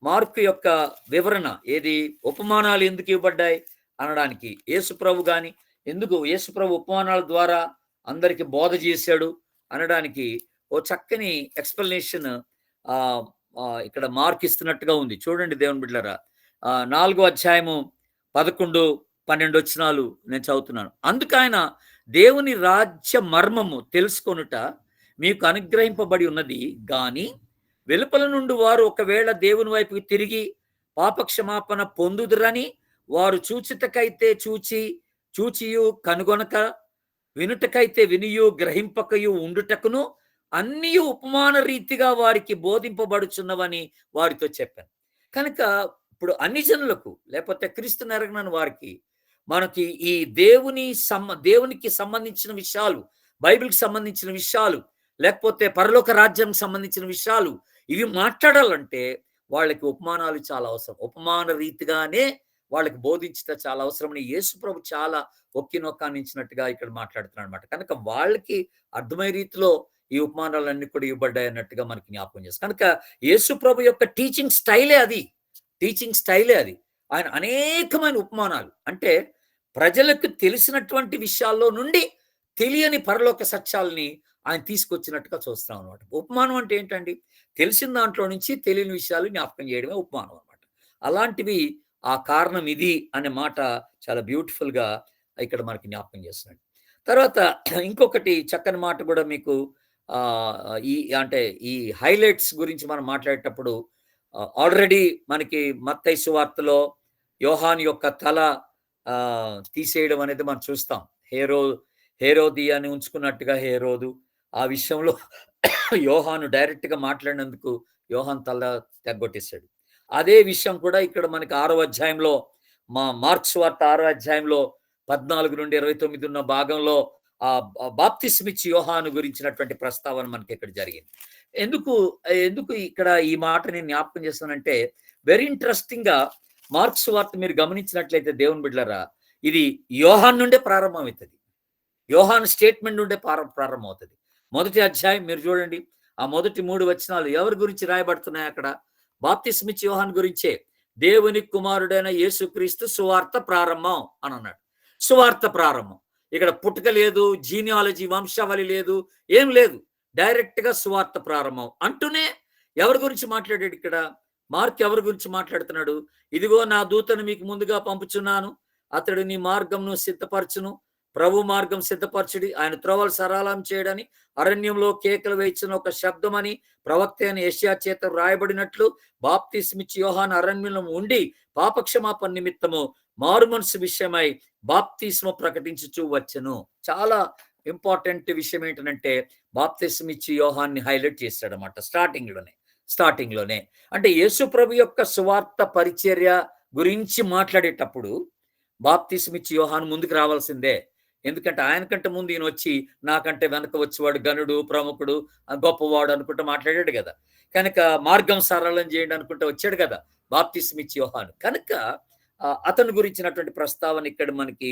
మార్కు యొక్క వివరణ ఏది, ఉపమానాలు ఎందుకు ఇవ్వబడ్డాయి అనడానికి, యేసు ప్రభు గాని ఎందుకు యేసు ప్రభు ఉపమానాల ద్వారా అందరికి బోధ చేశాడు అనడానికి ఓ చక్కని ఎక్స్ప్లెనేషన్ ఇక్కడ మార్క్ ఇస్తున్నట్టుగా ఉంది. చూడండి దేవుని బిడ్డలారా, 4వ అధ్యాయము 11-12 వచనాలు నేను చదువుతున్నాను. అందుకైన దేవుని రాజ్య మర్మము తెలుసుకొనుట మీకు అనుగ్రహింపబడి ఉన్నది గాని వెలుపల నుండి వారు ఒకవేళ దేవుని వైపుకి తిరిగి పాపక్షమాపణ పొందుదురని వారు చూచుటకైతే చూచి చూచియు కనుగొనక, వినుటకైతే వినియు గ్రహింపకయు ఉండుటకును అన్నీ ఉపమాన రీతిగా వారికి బోధింపబడుచున్నవని వారితో చెప్పాను. కనుక ఇప్పుడు అన్ని జనులకు లేకపోతే క్రీస్తు నెరగనని వారికి మనకి ఈ దేవునికి సంబంధించిన విషయాలు, బైబిల్‌కి సంబంధించిన విషయాలు, లేకపోతే పరలోక రాజ్యానికి సంబంధించిన విషయాలు ఇవి మాట్లాడాలంటే వాళ్ళకి ఉపమానాలు చాలా అవసరం. ఉపమాన రీతిగానే వాళ్ళకి బోధించట చాలా అవసరమని యేసుప్రభు చాలా ఒక్కినొక్కానించినట్టుగా ఇక్కడ మాట్లాడుతున్నాడన్నమాట. కనుక వాళ్ళకి అర్థమయ్యే రీతిలో ఈ ఉపమానాలన్నీ కూడా ఇవ్వబడ్డాయి అన్నట్టుగా మనకి జ్ఞాపకం చేస్తుంది. కనుక యేసుప్రభు యొక్క టీచింగ్ స్టైలే అది. టీచింగ్ స్టైలే అది. ఆయన అనేకమైన ఉపమానాలు అంటే ప్రజలకు తెలిసినటువంటి విషయాల్లో నుండి తెలియని పరలోక సత్యాల్ని ఆయన తీసుకొచ్చినట్టుగా చూస్తాం అనమాట. ఉపమానం అంటే ఏంటండి? తెలిసిన దాంట్లో నుంచి తెలియని విషయాలు జ్ఞాపకం చేయడమే ఉపమానం అనమాట. అలాంటివి ఆ కారణం ఇది అనే మాట చాలా బ్యూటిఫుల్‌గా ఇక్కడ మనకి జ్ఞాపకం చేస్తున్నాడు. తర్వాత ఇంకొకటి చక్కని మాట కూడా మీకు ఈ అంటే ఈ హైలైట్స్ గురించి మనం మాట్లాడేటప్పుడు ఆల్రెడీ మనకి మత్తయి సువార్తలో యోహాను యొక్క తల తీసేయడం అనేది మనం చూస్తాం. హేరోదియాని ఉంచుకున్నట్టుగా హేరోదు ఆ విషయంలో యోహాను డైరెక్ట్‌గా మాట్లాడినందుకు యోహాను తల తెగ్గొట్టేసాడు. అదే విషయం కూడా ఇక్కడ మనకి 6వ అధ్యాయంలో మార్క్స్ వార్త 6వ అధ్యాయంలో 14-29 ఉన్న భాగంలో బాప్తిస్మిచ్చి యోహాను గురించినటువంటి ప్రస్తావన మనకి ఇక్కడ జరిగింది. ఎందుకు ఎందుకు ఇక్కడ ఈ మాట నేను జ్ఞాపకం చేస్తానంటే వెరీ ఇంట్రెస్టింగ్‌గా మార్క్స్ వార్త మీరు గమనించినట్లయితే దేవుని బిడ్డలారా ఇది యోహాను నుండే ప్రారంభమవుతది. యోహాను స్టేట్మెంట్ నుండే ప్రారంభమవుతది. మొదటి అధ్యాయం మీరు చూడండి. ఆ మొదటి 3 వచనాలు ఎవరి గురించి రాయబడుతున్నాయి అక్కడ? బాప్తిస్మిచ్చి యోహాను గురించే. దేవుని కుమారుడైన యేసుక్రీస్తు సువార్త ప్రారంభం అని అన్నాడు. సువార్త ప్రారంభం. ఇక్కడ పుట్టుక లేదు, జీనియాలజీ వంశావళి లేదు, ఏం లేదు. డైరెక్ట్‌గా సువార్త ప్రారంభం అంటూనే ఎవరి గురించి మాట్లాడాడు ఇక్కడ? మార్క్ ఎవరి గురించి మాట్లాడుతున్నాడు? ఇదిగో నా దూతను మీకు ముందుగా పంపుచున్నాను. అతడు నీ మార్గంను సిద్ధపరచును. ప్రభు మార్గం సిద్ధపరచుడి, ఆయన త్రోవలు సరళం చేయడని అరణ్యంలో కేకలు వేయించిన ఒక శబ్దమని ప్రవక్త అయిన యెషయా చేత రాయబడినట్లు బాప్తిస్మిచ్చి యోహాను అరణ్యంలో ఉండి పాపక్షమాపణ నిమిత్తము మారుమనసు విషయమై బాప్తిస్మ ప్రకటించుచూ వచ్చెను. చాలా ఇంపార్టెంట్ విషయం ఏంటంటే బాప్తిస్మిచ్చి యోహాన్ని హైలైట్ చేశాడనమాట స్టార్టింగ్లోనే. అంటే యేసు ప్రభు యొక్క సువార్త పరిచర్య గురించి మాట్లాడేటప్పుడు బాప్తిస్మిచ్చి యోహాను ముందుకు రావాల్సిందే. ఎందుకంటే ఆయన కంటే ముందు ఈయన వచ్చి నాకంటే వెనక వచ్చేవాడు గనుడు, ప్రముఖుడు, గొప్పవాడు అనుకుంటూ మాట్లాడాడు కదా. కనుక మార్గం సరళం చేయండి అనుకుంటూ వచ్చాడు కదా బాప్తిస్మిచ్చి యోహాను. కనుక అతని గురించినటువంటి ప్రస్తావన ఇక్కడ మనకి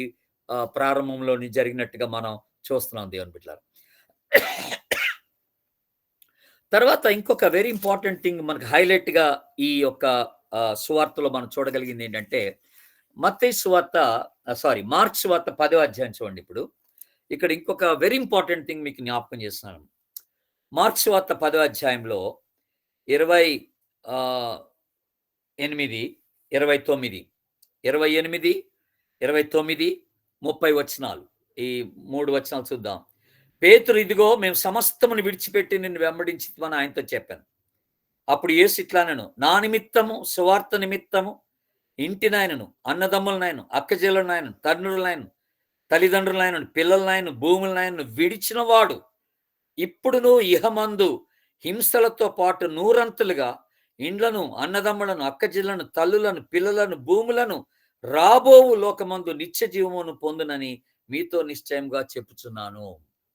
ప్రారంభంలోని జరిగినట్టుగా మనం చూస్తున్నాం దేవుని బిడ్డలారా. తర్వాత ఇంకొక వెరీ ఇంపార్టెంట్ థింగ్ మనకు హైలైట్‌గా ఈ యొక్క సువార్తలో మనం చూడగలిగింది ఏంటంటే మత్తయి సువార్త మార్క్స్ సువార్త 10వ అధ్యాయం చూడండి ఇప్పుడు. ఇక్కడ ఇంకొక వెరీ ఇంపార్టెంట్ థింగ్ మీకు జ్ఞాపకం చేస్తున్నాను. మార్క్స్ సువార్త 10వ అధ్యాయంలో 28, 29, 28, 29, 30 వచనాలు. ఈ 3 వచనాలు చూద్దాం. పేతురు ఇదిగో మేము సమస్తమును విడిచిపెట్టి నిన్ను వెంబడించితిమని ఆయనతో చెప్పాను. అప్పుడు యేసు ఇట్లనెను, నా నిమిత్తము సువార్త నిమిత్తము ఇంటినైనను, అన్నదమ్ములనైను, అక్కచెల్లెలనైను, తండ్రులనైను, తల్లిదండ్రులనైను, పిల్లలనైను, భూములనైను విడిచిన వాడు ఇప్పుడును ఇహమందు హింసలతో పాటు నూరంతులుగా ఇండ్లను, అన్నదమ్ములను, అక్కచెల్లెలను, తల్లులను, పిల్లలను, భూములను రాబోవు లోకమందు నిత్య జీవమును పొందునని మీతో నిశ్చయంగా చెప్పుచున్నాను.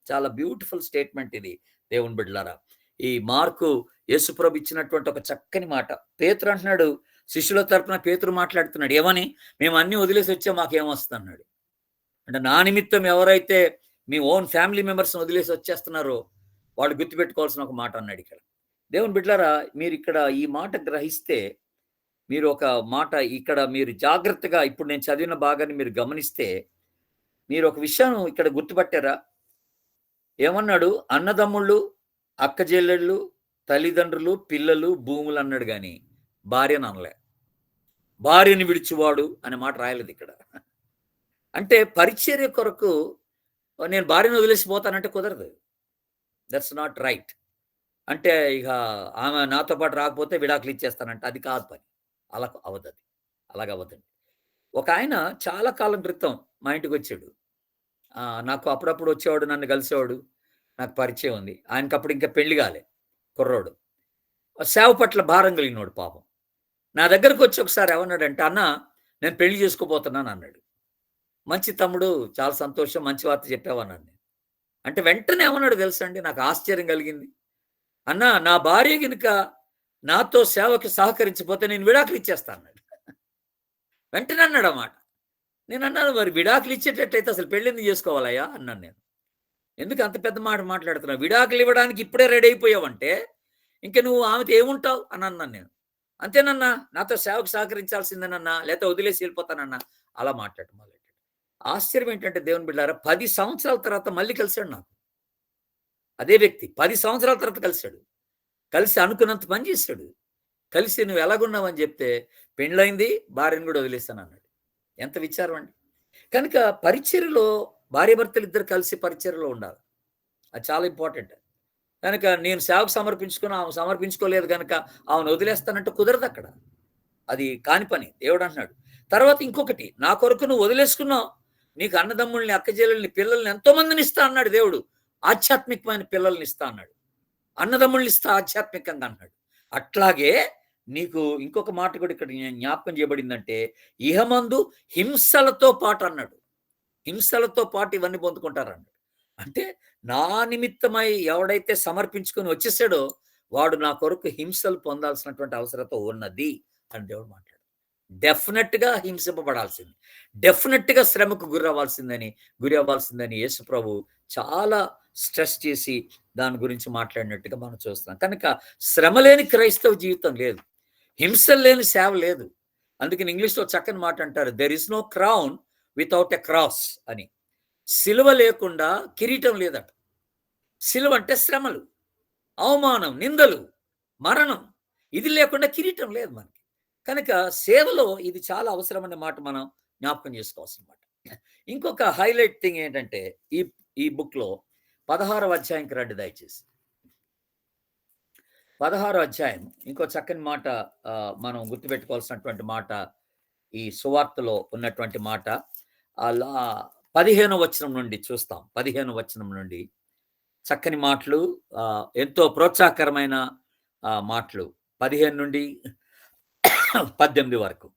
చాలా బ్యూటిఫుల్ స్టేట్మెంట్ ఇది దేవుని బిడ్డలారా. ఈ మార్కు యేసుప్రభు ఇచ్చినటువంటి ఒక చక్కని మాట. పేతురు అంటున్నాడు, శిష్యుల తరపున పేతురు మాట్లాడుతున్నాడు. ఏమని? మేము అన్ని వదిలేసి వచ్చాం, మాకేమొస్తుంది అన్నాడు. అంటే నా నిమిత్తం ఎవరైతే మీ ఓన్ ఫ్యామిలీ మెంబర్స్ని వదిలేసి వచ్చేస్తున్నారో వాళ్ళు గుర్తుపెట్టుకోవాల్సిన ఒక మాట అన్నాడు ఇక్కడ. దేవుని బిడ్డలారా మీరు ఇక్కడ ఈ మాట గ్రహిస్తే మీరు ఒక మాట ఇక్కడ మీరు జాగ్రత్తగా ఇప్పుడు నేను చదివిన భాగాన్ని మీరు గమనిస్తే మీరు ఒక విషయం ఇక్కడ గుర్తుపట్టారా? ఏమన్నాడు? అన్నదమ్ముళ్ళు, అక్కచెల్లెళ్ళు, తల్లిదండ్రులు, పిల్లలు, భూములు అన్నాడు గాని భార్యను అనలే. భార్యను విడిచివాడు అనే మాట రాయలేదు ఇక్కడ. అంటే పరిచర్య కొరకు నేను భార్యను వదిలేసిపోతానంటే కుదరదు. That's not right. అంటే ఇక ఆమె నాతో పాటు రాకపోతే విడాకులు ఇచ్చేస్తానంటే అది కాదు పని. అలా అవ్వదది. అలాగ అవ్వదండి. ఒక ఆయన చాలా కాలం క్రితం మా ఇంటికొచ్చాడు. నాకు అప్పుడప్పుడు వచ్చేవాడు, నన్ను కలిసేవాడు. నాకు పరిచయం ఉంది. ఆయనకప్పుడు ఇంకా పెళ్లి గాలే కుర్రోడు. సేవ పట్ల భారం కలిగినోడు పాపం. నా దగ్గరకొచ్చి ఒకసారి ఏమన్నాడంటే, "అన్న నేను పెళ్లి చేసుకోబోతున్నాను" అన్నాడు. "మంచి తమ్ముడు, చాలా సంతోషం. మంచి వార్త చెప్పావు" అన్నాను నేను. అంటే వెంటనే ఏమన్నాడో తెలుసా అండి? నాకు ఆశ్చర్యం కలిగింది. "అన్న నా భార్య గనుక నాతో సేవకి సహకరించకపోతే నేను విడాకులు ఇచ్చేస్తా" అన్నాడు. వెంటనే అన్నాడు ఆ మాట. నేనన్నాను, "మరి విడాకులు ఇచ్చేటట్టయితే అసలు పెళ్లెందుకు చేసుకోవాలయ్యా?" అన్నాను నేను. "ఎందుకు అంత పెద్ద మాట మాట్లాడుతున్నావు? విడాకులు ఇవ్వడానికి ఇప్పుడే రెడీ అయిపోయావంటే, ఇంక నువ్వు ఆమెతో ఏముంటావు?" అని అన్నాను నేను. "అంతేనన్నా, నాతో సేవకు సహకరించాల్సిందేనన్నా, లేతే వదిలేసి ఎళ్ళిపోతానన్నా." అలా మాట్లాడటం మొదలెట్టాడు. ఆశ్చర్యం ఏంటంటే దేవుని బిడ్డలారా, 10 సంవత్సరాల తర్వాత మళ్ళీ కలిసాడు నాకు. అదే వ్యక్తి 10 సంవత్సరాల తర్వాత కలిసాడు. కలిసి అనుకున్నంత పని చేశాడు. కలిసి "నువ్వు ఎలాగున్నావని" జెప్తే, "పెండ్లయింది, భార్యను గూడా వదిలేసానన్నాడు." ఎంత విచారం అండి. కనుక పరిచర్యలో భార్యాభర్తలిద్దరూ కలిసి పరిచర్యలో ఉండాలి. అది చాలా ఇంపార్టెంట్. కనుక నేను సేవకు సమర్పించుకుని, ఆమె సమర్పించుకోలేదు గనక ఆమెను వదిలేస్తానంటే కుదరదక్కడ. అది కాని పని. దేవుడంటున్నాడు. తర్వాత ఇంకొకటి, "నా కొరకు నువ్వు వదిలేసుకున్నావు. నీకు అన్నదమ్ముల్ని, అక్కచెల్లెల్ని, పిల్లల్ని ఎంతో మందినిస్తా" అన్నాడు దేవుడు. ఆధ్యాత్మికమైన పిల్లల్నిస్తా అన్నాడు. అన్నదమ్ముల్నిస్తా ఆధ్యాత్మికంగా అన్నాడు. అట్లాగే నీకు ఇంకొక మాట కూడా ఇక్కడ జ్ఞాపకం చేయబడిందంటే, ఇహమందు హింసలతో పాటు అన్నాడు. హింసలతో పాటు ఇవన్నీ పొందుకుంటారన్నాడు. అంటే నా నిమిత్తమై ఎవడైతే సమర్పించుకొని వచ్చేసాడో, వాడు నా కొరకు హింసలు పొందాల్సినటువంటి అవసరత ఉన్నది అని దేవుడు మాట్లాడాడు. డెఫినిట్‌గా హింసింపబడాల్సింది. డెఫినిట్‌గా శ్రమకు గురి అవ్వాల్సిందని యేసు ప్రభు చాలా స్ట్రెస్ చేసి దాని గురించి మాట్లాడినట్టుగా మనం చూస్తున్నాం. కనుక శ్రమ లేని క్రైస్తవ జీవితం లేదు. హింసలు లేని సేవ లేదు. అందుకని ఇంగ్లీష్‌లో చక్కని మాట అంటారు. "There is no crown without a cross" అని. సిలువ లేకుండా కిరీటం లేదట. సిలువ అంటే శ్రమలు, అవమానం, నిందలు, మరణం. ఇది లేకుండా కిరీటం లేదు మనకి. కనుక సేవలో ఇది చాలా అవసరమనే మాట మనం జ్ఞాపకం చేసుకోవాల్సిన మాట. ఇంకొక హైలైట్ థింగ్ ఏంటంటే ఈ ఈ బుక్‌లో 16వ అధ్యాయంకి రండి దయచేసి. 16 అధ్యాయం ఇంకో చక్కని మాట మనం గుర్తుపెట్టుకోవాల్సినటువంటి మాట ఈ సువార్తలో ఉన్నటువంటి మాట. అలా 15వ వచనం నుండి చూస్తాం. 15వ వచనం నుండి చక్కని మాటలు, ఎంతో ప్రోత్సాహకరమైన మాటలు. 15 నుండి 18 వరకు.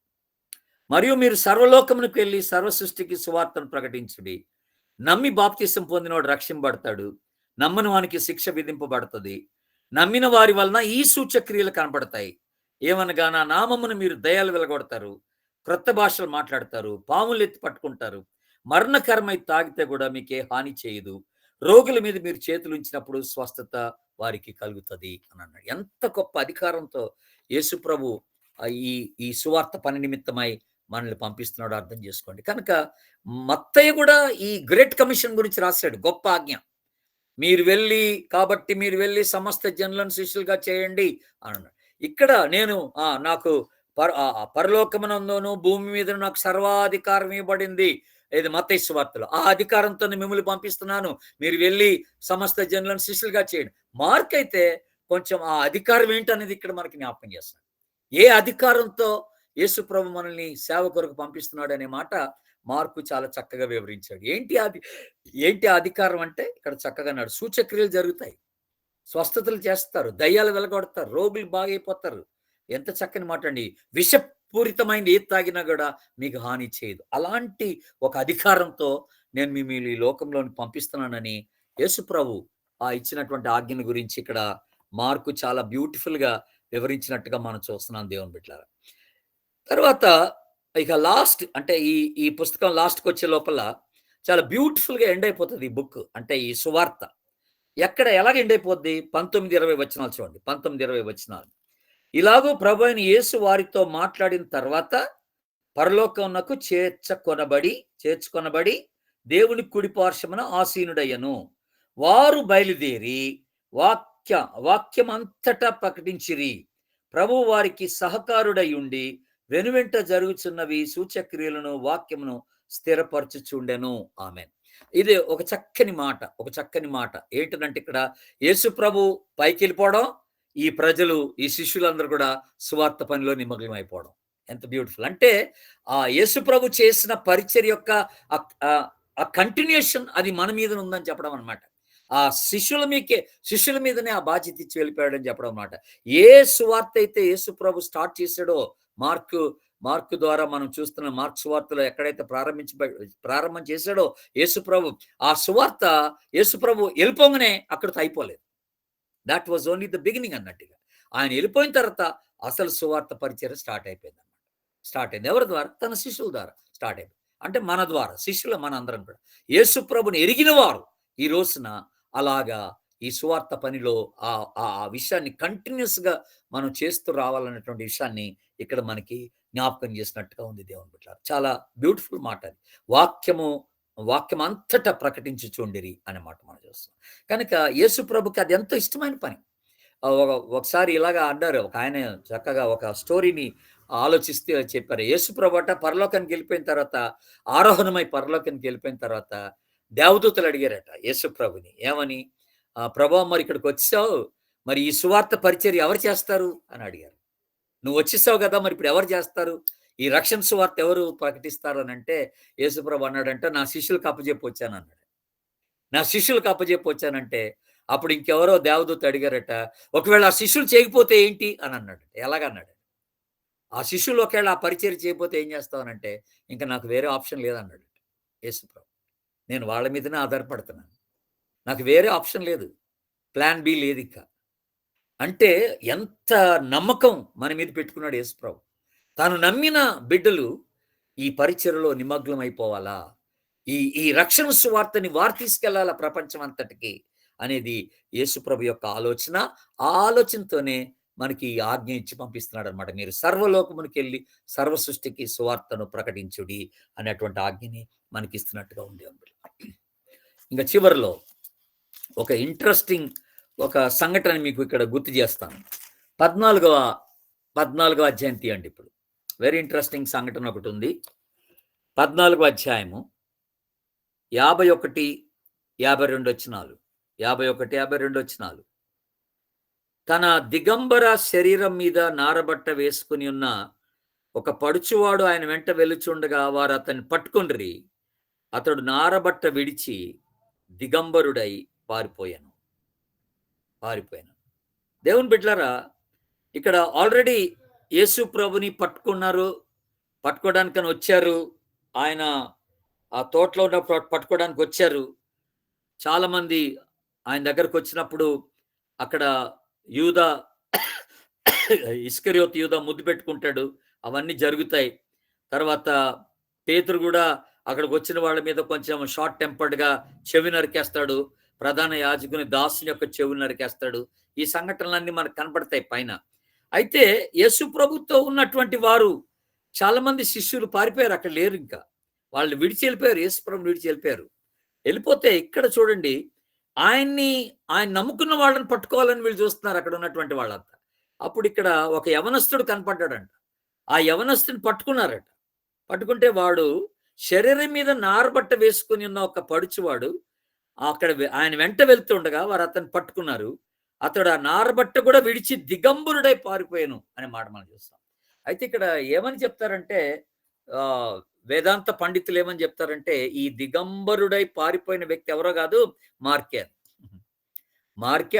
"మరియు మీరు సర్వలోకమునకు వెళ్లి సర్వ సృష్టికి సువార్తను ప్రకటించుడి. నమ్మి బాప్తిసం పొందినవాడు రక్షింపబడతాడు. నమ్మని వానికి శిక్ష విధింపబడుతది. నమ్మిన వారి వలన ఈ సూచక్రియలు కనపడతాయి. ఏమనగా నా నామమున మీరు దయ్యాలు వెలగొడతారు, క్రొత్త భాషలు మాట్లాడతారు, పాములు ఎత్తి పట్టుకుంటారు, మరణకరమై తాగితే కూడా మీకే హాని చేయదు. రోగుల మీద మీరు చేతులు ఉంచినప్పుడు స్వస్థత వారికి కలుగుతది" అని అన్నాడు. ఎంత గొప్ప అధికారంతో యేసు ప్రభు ఈ ఈ సువార్త పని నిమిత్తమై మనల్ని పంపిస్తున్నాడో అర్థం చేసుకోండి. కనుక మత్తయి కూడా ఈ గ్రేట్ కమిషన్ గురించి రాశాడు. గొప్ప ఆజ్ఞ. మీరు వెళ్ళి సమస్త జనులను శిష్యులుగా చేయండి" అన్నాడు. ఇక్కడ నేను నాకు పరలోకమునందును భూమి మీద నాకు సర్వాధికారం ఇవ్వబడింది. ఇది మత్తయి సువార్తలో. ఆ అధికారంతో మిమ్మల్ని పంపిస్తున్నాను. మీరు వెళ్ళి సమస్త జనులను శిష్యులుగా చేయండి. మార్క్ అయితే కొంచెం ఆ అధికారం ఏంటనేది ఇక్కడ మనకి జ్ఞాపకం చేస్తున్నాడు. ఏ అధికారంతో యేసు ప్రభు మనల్ని సేవ కొరకు పంపిస్తున్నాడు అనే మాట మార్కు చాలా చక్కగా వివరించాడు. ఏంటి ఆ అధికారం అంటే ఇక్కడ చక్కగా అన్నాడు. సూచక్రియలు జరుగుతాయి. స్వస్థతలు చేస్తారు. దయ్యాలు వెలగొడతారు. రోగులు బాగైపోతారు. ఎంత చక్కని మాట అండి. విషపూరితమైనది ఏది తాగినా కూడా మీకు హాని చేయదు. అలాంటి ఒక అధికారంతో నేను మిమ్మల్ని ఈ లోకంలోనికి పంపిస్తున్నానని యేసు ప్రభు ఇచ్చినటువంటి ఆజ్ఞను గురించి ఇక్కడ మార్కు చాలా బ్యూటిఫుల్‌గా వివరించినట్టుగా మనం చూస్తున్నాం దేవుని బిడ్డలారా. తర్వాత ఇక లాస్ట్ అంటే ఈ ఈ పుస్తకం లాస్ట్‌కొచ్చే లోపల చాలా బ్యూటిఫుల్‌గా ఎండ్ అయిపోతది ఈ బుక్. అంటే ఈ సువార్త. ఎలాగ ఎండ్ అయిపోద్ది? 19, 20 వచనాలు చూడండి. 19, 20 వచనాలు. "ఇలాగూ ప్రభువైన యేసు వారితో మాట్లాడిన తర్వాత పరలోకమునకు చేర్చుకొనబడి దేవుని కుడి పార్శ్వమున ఆసీనుడయ్యెను. వారు బయలుదేరి వాక్యమంతటా ప్రకటించిరి. ప్రభువు వారికి సహకారుడై ఉండి వెనువెంట జరుగుచున్నవి సూచక్రియలను వాక్యమును స్థిరపరచుచుండెను." ఆమేన్. ఇది ఒక చక్కని మాట. ఏంటంటే ఇక్కడ యేసు ప్రభు పైకెళ్ళిపోవడం, ఈ ప్రజలు, ఈ శిష్యులందరూ కూడా సువార్త పనిలో నిమగ్నమైపోవడం. ఎంత బ్యూటిఫుల్ అంటే యేసు ప్రభు చేసిన పరిచర్య యొక్క ఆ కంటిన్యూషన్ అది మన మీద ఉందని చెప్పడం అనమాట. ఆ శిష్యుల మీదనే ఆ బాధ్యత ఇచ్చి వెళ్ళిపోయాడని చెప్పడం అనమాట. ఏ సువార్త అయితే యేసు ప్రభు స్టార్ట్ చేశాడో మార్కు మార్కు ద్వారా మనం చూస్తున్న మార్క్ సువార్తలో ఎక్కడైతే ప్రారంభం చేశాడో యేసు ప్రభు, ఆ సువార్త యేసు ప్రభు వెళ్ళిపోగానే అక్కడితో అయిపోలేదు. That was only the beginning అన్నట్టుగా. ఆయన వెళ్ళిపోయిన తర్వాత అసలు సువార్త పరిచర్య స్టార్ట్ అయిపోయింది. స్టార్ట్ అయింది ఎవరి ద్వారా? తన శిష్యుల ద్వారా స్టార్ట్ అయింది. అంటే మన ద్వారా, శిష్యులు మన అందరం కూడా యేసు ప్రభుని ఎరిగిన వారు ఈ రోజున అలాగా ఈ సువార్త పనిలో ఆ ఆ విషయాన్ని కంటిన్యూస్గా మనం చేస్తూ రావాలన్నటువంటి విషయాన్ని ఇక్కడ మనకి జ్ఞాపకం చేసినట్టుగా ఉంది దేవుని బిడ్డలారా. చాలా బ్యూటిఫుల్ మాట అది. వాక్యం అంతటా ప్రకటించుచుండిరి అనే మాట మనం చూస్తాం. కనుక యేసు ప్రభుకి అది ఎంతో ఇష్టమైన పని. ఒకసారి ఇలాగా అన్నారు, ఒక ఆయన చక్కగా ఒక స్టోరీని ఆలోచిస్తే చెప్పారు. యేసు ప్రభుట పరలోకానికి వెళ్ళిపోయిన తర్వాత, ఆరోహణమై పరలోకానికి వెళ్ళిపోయిన తర్వాత దేవదూతలు అడిగారట యేసు ప్రభుని, ఏమని? ప్రభువా, మరి ఇక్కడికి వచ్చావు, మరి ఈ సువార్త పరిచర్య ఎవరు చేస్తారు అని అడిగారు. నువ్వు వచ్చేసావు కదా, మరి ఇప్పుడు ఎవరు చేస్తారు? ఈ రక్షణ సువార్త ఎవరు ప్రకటిస్తారు అని అంటే యేసు ప్రభు అన్నాడంట, నా శిష్యులకు అప్పజెప్పి వచ్చాను అన్నాడు. నా శిష్యులకు అప్పజెప్పి వచ్చానంటే అప్పుడు ఇంకెవరో దేవదూత అడిగారట, ఒకవేళ ఆ శిష్యులు చేయకపోతే ఏంటి అని అన్నాడు. ఎలాగన్నాడు? ఆ శిష్యులు ఒకవేళ ఆ పరిచర్య చేయకపోతే ఏం చేస్తావనంటే, ఇంకా నాకు వేరే ఆప్షన్ లేదన్నాడు యేసుప్రభు. నేను వాళ్ళ మీదనే ఆధారపడుతున్నాను, నాకు వేరే ఆప్షన్ లేదు, ప్లాన్ బి లేదు ఇక. అంటే ఎంత నమ్మకం మన మీద పెట్టుకున్నాడు యేసుప్రభు. తాను నమ్మిన బిడ్డలు ఈ పరిచర్యలో నిమగ్నం అయిపోవాలా, ఈ ఈ రక్షణ సువార్తని వారు తీసుకెళ్లాలా ప్రపంచం అంతటికి అనేది యేసుప్రభు యొక్క ఆలోచన. ఆ ఆలోచనతోనే మనకి ఆజ్ఞ ఇచ్చి పంపిస్తున్నాడు అనమాట. మీరు సర్వలోకమునికి వెళ్ళి సర్వ సృష్టికి సువార్తను ప్రకటించుడి అనేటువంటి ఆజ్ఞని మనకి ఇస్తున్నట్టుగా ఉంది. ఇంకా చివరిలో ఒక ఇంట్రెస్టింగ్ ఒక సంఘటన మీకు ఇక్కడ గుర్తు చేస్తాను. 14వ అధ్యాయం తీయండి. ఇప్పుడు వెరీ ఇంట్రెస్టింగ్ సంఘటన ఒకటి ఉంది. 14వ అధ్యాయము 51, 52 వచనాలు. 51, 52 వచనాలు. తన దిగంబర శరీరం మీద నారబట్ట వేసుకుని ఉన్న ఒక పడుచువాడు ఆయన వెంట వెలుచుండగా వారు అతన్ని పట్టుకొండ్రి. అతడు నారబట్ట విడిచి దిగంబరుడై పారిపోయాను. దేవుని బిడ్డలారా, ఇక్కడ ఆల్రెడీ యేసు ప్రభుని పట్టుకున్నారు, పట్టుకోవడానికని వచ్చారు. ఆయన ఆ తోటలో ఉన్నప్పుడు పట్టుకోవడానికి వచ్చారు. చాలామంది ఆయన దగ్గరకు వచ్చినప్పుడు అక్కడ యూదా ఇస్కరియోతు యూదా ముద్దు పెట్టుకుంటాడు, అవన్నీ జరుగుతాయి. తర్వాత పేతురు కూడా అక్కడికి వచ్చిన వాళ్ళ మీద కొంచెం షార్ట్ టెంపర్డ్గా చెవి నరికేస్తాడు, ప్రధాన యాజకుని దాసుని యొక్క చెవులు నరికేస్తాడు. ఈ సంఘటనలన్నీ మనకు కనపడతాయి పైన. అయితే యేసు ప్రభుతో ఉన్నటువంటి వారు చాలా మంది శిష్యులు పారిపోయారు, అక్కడ లేరు. ఇంకా వాళ్ళు విడిచి వెళ్ళిపోయారు, యేసు ప్రభుని విడిచి వెళ్ళిపోయారు. వెళ్ళిపోతే ఇక్కడ చూడండి, ఆయన నమ్ముకున్న వాళ్ళని పట్టుకోవాలని వీళ్ళు చూస్తున్నారు అక్కడ ఉన్నటువంటి వాళ్ళంతా. అప్పుడు ఇక్కడ ఒక యవనస్తుడు కనపడ్డాడంట. ఆ యవనస్తుని పట్టుకున్నారట. పట్టుకుంటే వాడు శరీరం మీద నారబట్ట వేసుకుని ఉన్న ఒక పడుచువాడు అక్కడ ఆయన వెంట వెళ్తుండగా వారు అతన్ని పట్టుకున్నారు. అతడు ఆ నారబట్ట కూడా విడిచి దిగంబరుడై పారిపోయాను అనే మాట మనం చూస్తాం. అయితే ఇక్కడ ఏమని చెప్తారంటే, వేదాంత పండితులు ఏమని చెప్తారంటే, ఈ దిగంబరుడై పారిపోయిన వ్యక్తి ఎవరో కాదు, మార్కే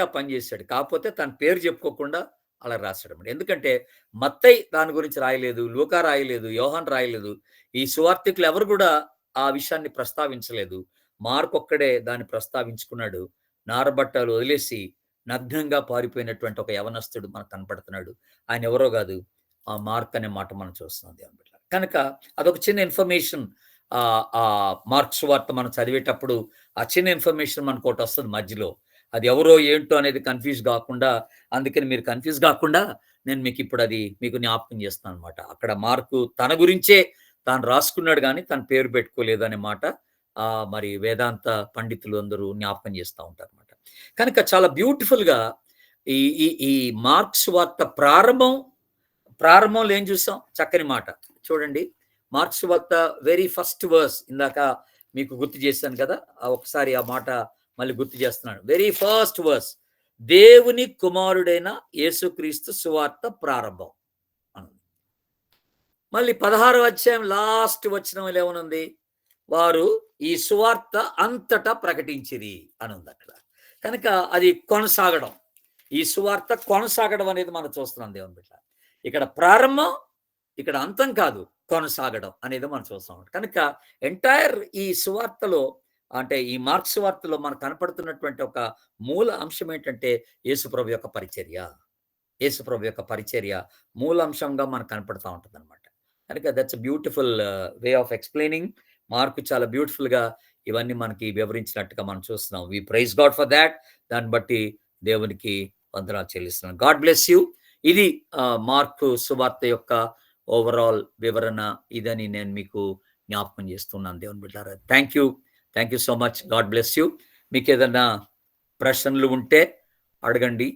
ఆ పని చేశాడు. కాకపోతే తన పేరు చెప్పుకోకుండా అలా రాశాడు అన్నమాట. ఎందుకంటే మత్తయి దాని గురించి రాయలేదు, లూకా రాయలేదు, యోహాన్ రాయలేదు. ఈ సువార్తికులు ఎవరు కూడా ఆ విషయాన్ని ప్రస్తావించలేదు. మార్కు ఒక్కడే దాన్ని ప్రస్తావించుకున్నాడు. నారబట్టలు వదిలేసి నగ్నంగా పారిపోయినటువంటి ఒక యవనస్తుడు మనకు కనపడుతున్నాడు. ఆయన ఎవరో కాదు, ఆ మార్క్ అనే మాట మనం చూస్తున్నాం దేవుని బిడ్డలారా. కనుక అదొక చిన్న ఇన్ఫర్మేషన్. ఆ మార్క్ సువార్త మనం చదివేటప్పుడు ఆ చిన్న ఇన్ఫర్మేషన్ మనకు ఒకటి వస్తుంది మధ్యలో. అది ఎవరో ఏంటో అనేది కన్ఫ్యూజ్ కాకుండా, అందుకని మీరు కన్ఫ్యూజ్ కాకుండా నేను మీకు ఇప్పుడు అది మీకు జ్ఞాపకం చేస్తాను అనమాట. అక్కడ మార్కు తన గురించే తాను రాసుకున్నాడు కానీ తన పేరు పెట్టుకోలేదు అనే మాట మరి వేదాంత పండితులు అందరూ జ్ఞాపకం చేస్తూ ఉంటారు అనమాట. కనుక చాలా బ్యూటిఫుల్గా ఈ ఈ ఈ మార్క్స్ వార్త ప్రారంభంలో ఏం చూసాం? చక్కని మాట చూడండి. మార్క్స్ వార్త వెరీ ఫస్ట్ వర్స్ ఇందాక మీకు గుర్తు చేశాను కదా, ఒకసారి ఆ మాట మళ్ళీ గుర్తు చేస్తున్నాను. వెరీ ఫస్ట్ వర్స్, దేవుని కుమారుడైన యేసుక్రీస్తు సువార్త ప్రారంభం. మళ్ళీ 16వ అధ్యాయం లాస్ట్ వచనంలో ఏమనుంది? వారు ఈ సువార్త అంతటా ప్రకటించిరి అని ఉంది అక్కడ. కనుక అది కొనసాగడం. ఈ సువార్త కొనసాగడం అనేది మనం చూస్తున్నాం దేవుని బిడ్డ. ఇక్కడ ప్రారంభం, ఇక్కడ అంతం కాదు, కొనసాగడం అనేది మనం చూస్తాం. కనుక ఎంటైర్ ఈ సువార్తలో అంటే ఈ మార్క్ సువార్తలో మనకు కనపడుతున్నటువంటి ఒక మూల అంశం ఏంటంటే యేసుప్రభు యొక్క పరిచర్య. యేసుప్రభు యొక్క పరిచర్య మూలాంశంగా మనకు కనపడతా ఉంటుందన్నమాట. కనుక that's beautiful way of explaining. Mark చాలా బ్యూటిఫుల్‌గా ఇవన్నీ మనకి వివరించినట్టుగా మనం చూస్తున్నాం. We praise God for that. దాన్ని బట్టి దేవునికి వందనాలు చెల్లిస్తున్నాను. God bless you. ఇది మార్కు సువార్త యొక్క ఓవరాల్ వివరణ ఇదని నేను మీకు జ్ఞాపకం చేస్తున్నాను దేవుని బిడ్డలారా. Thank you. Thank you so much. God bless you. మీకు ఏదైనా ప్రశ్నలు ఉంటే అడగండి.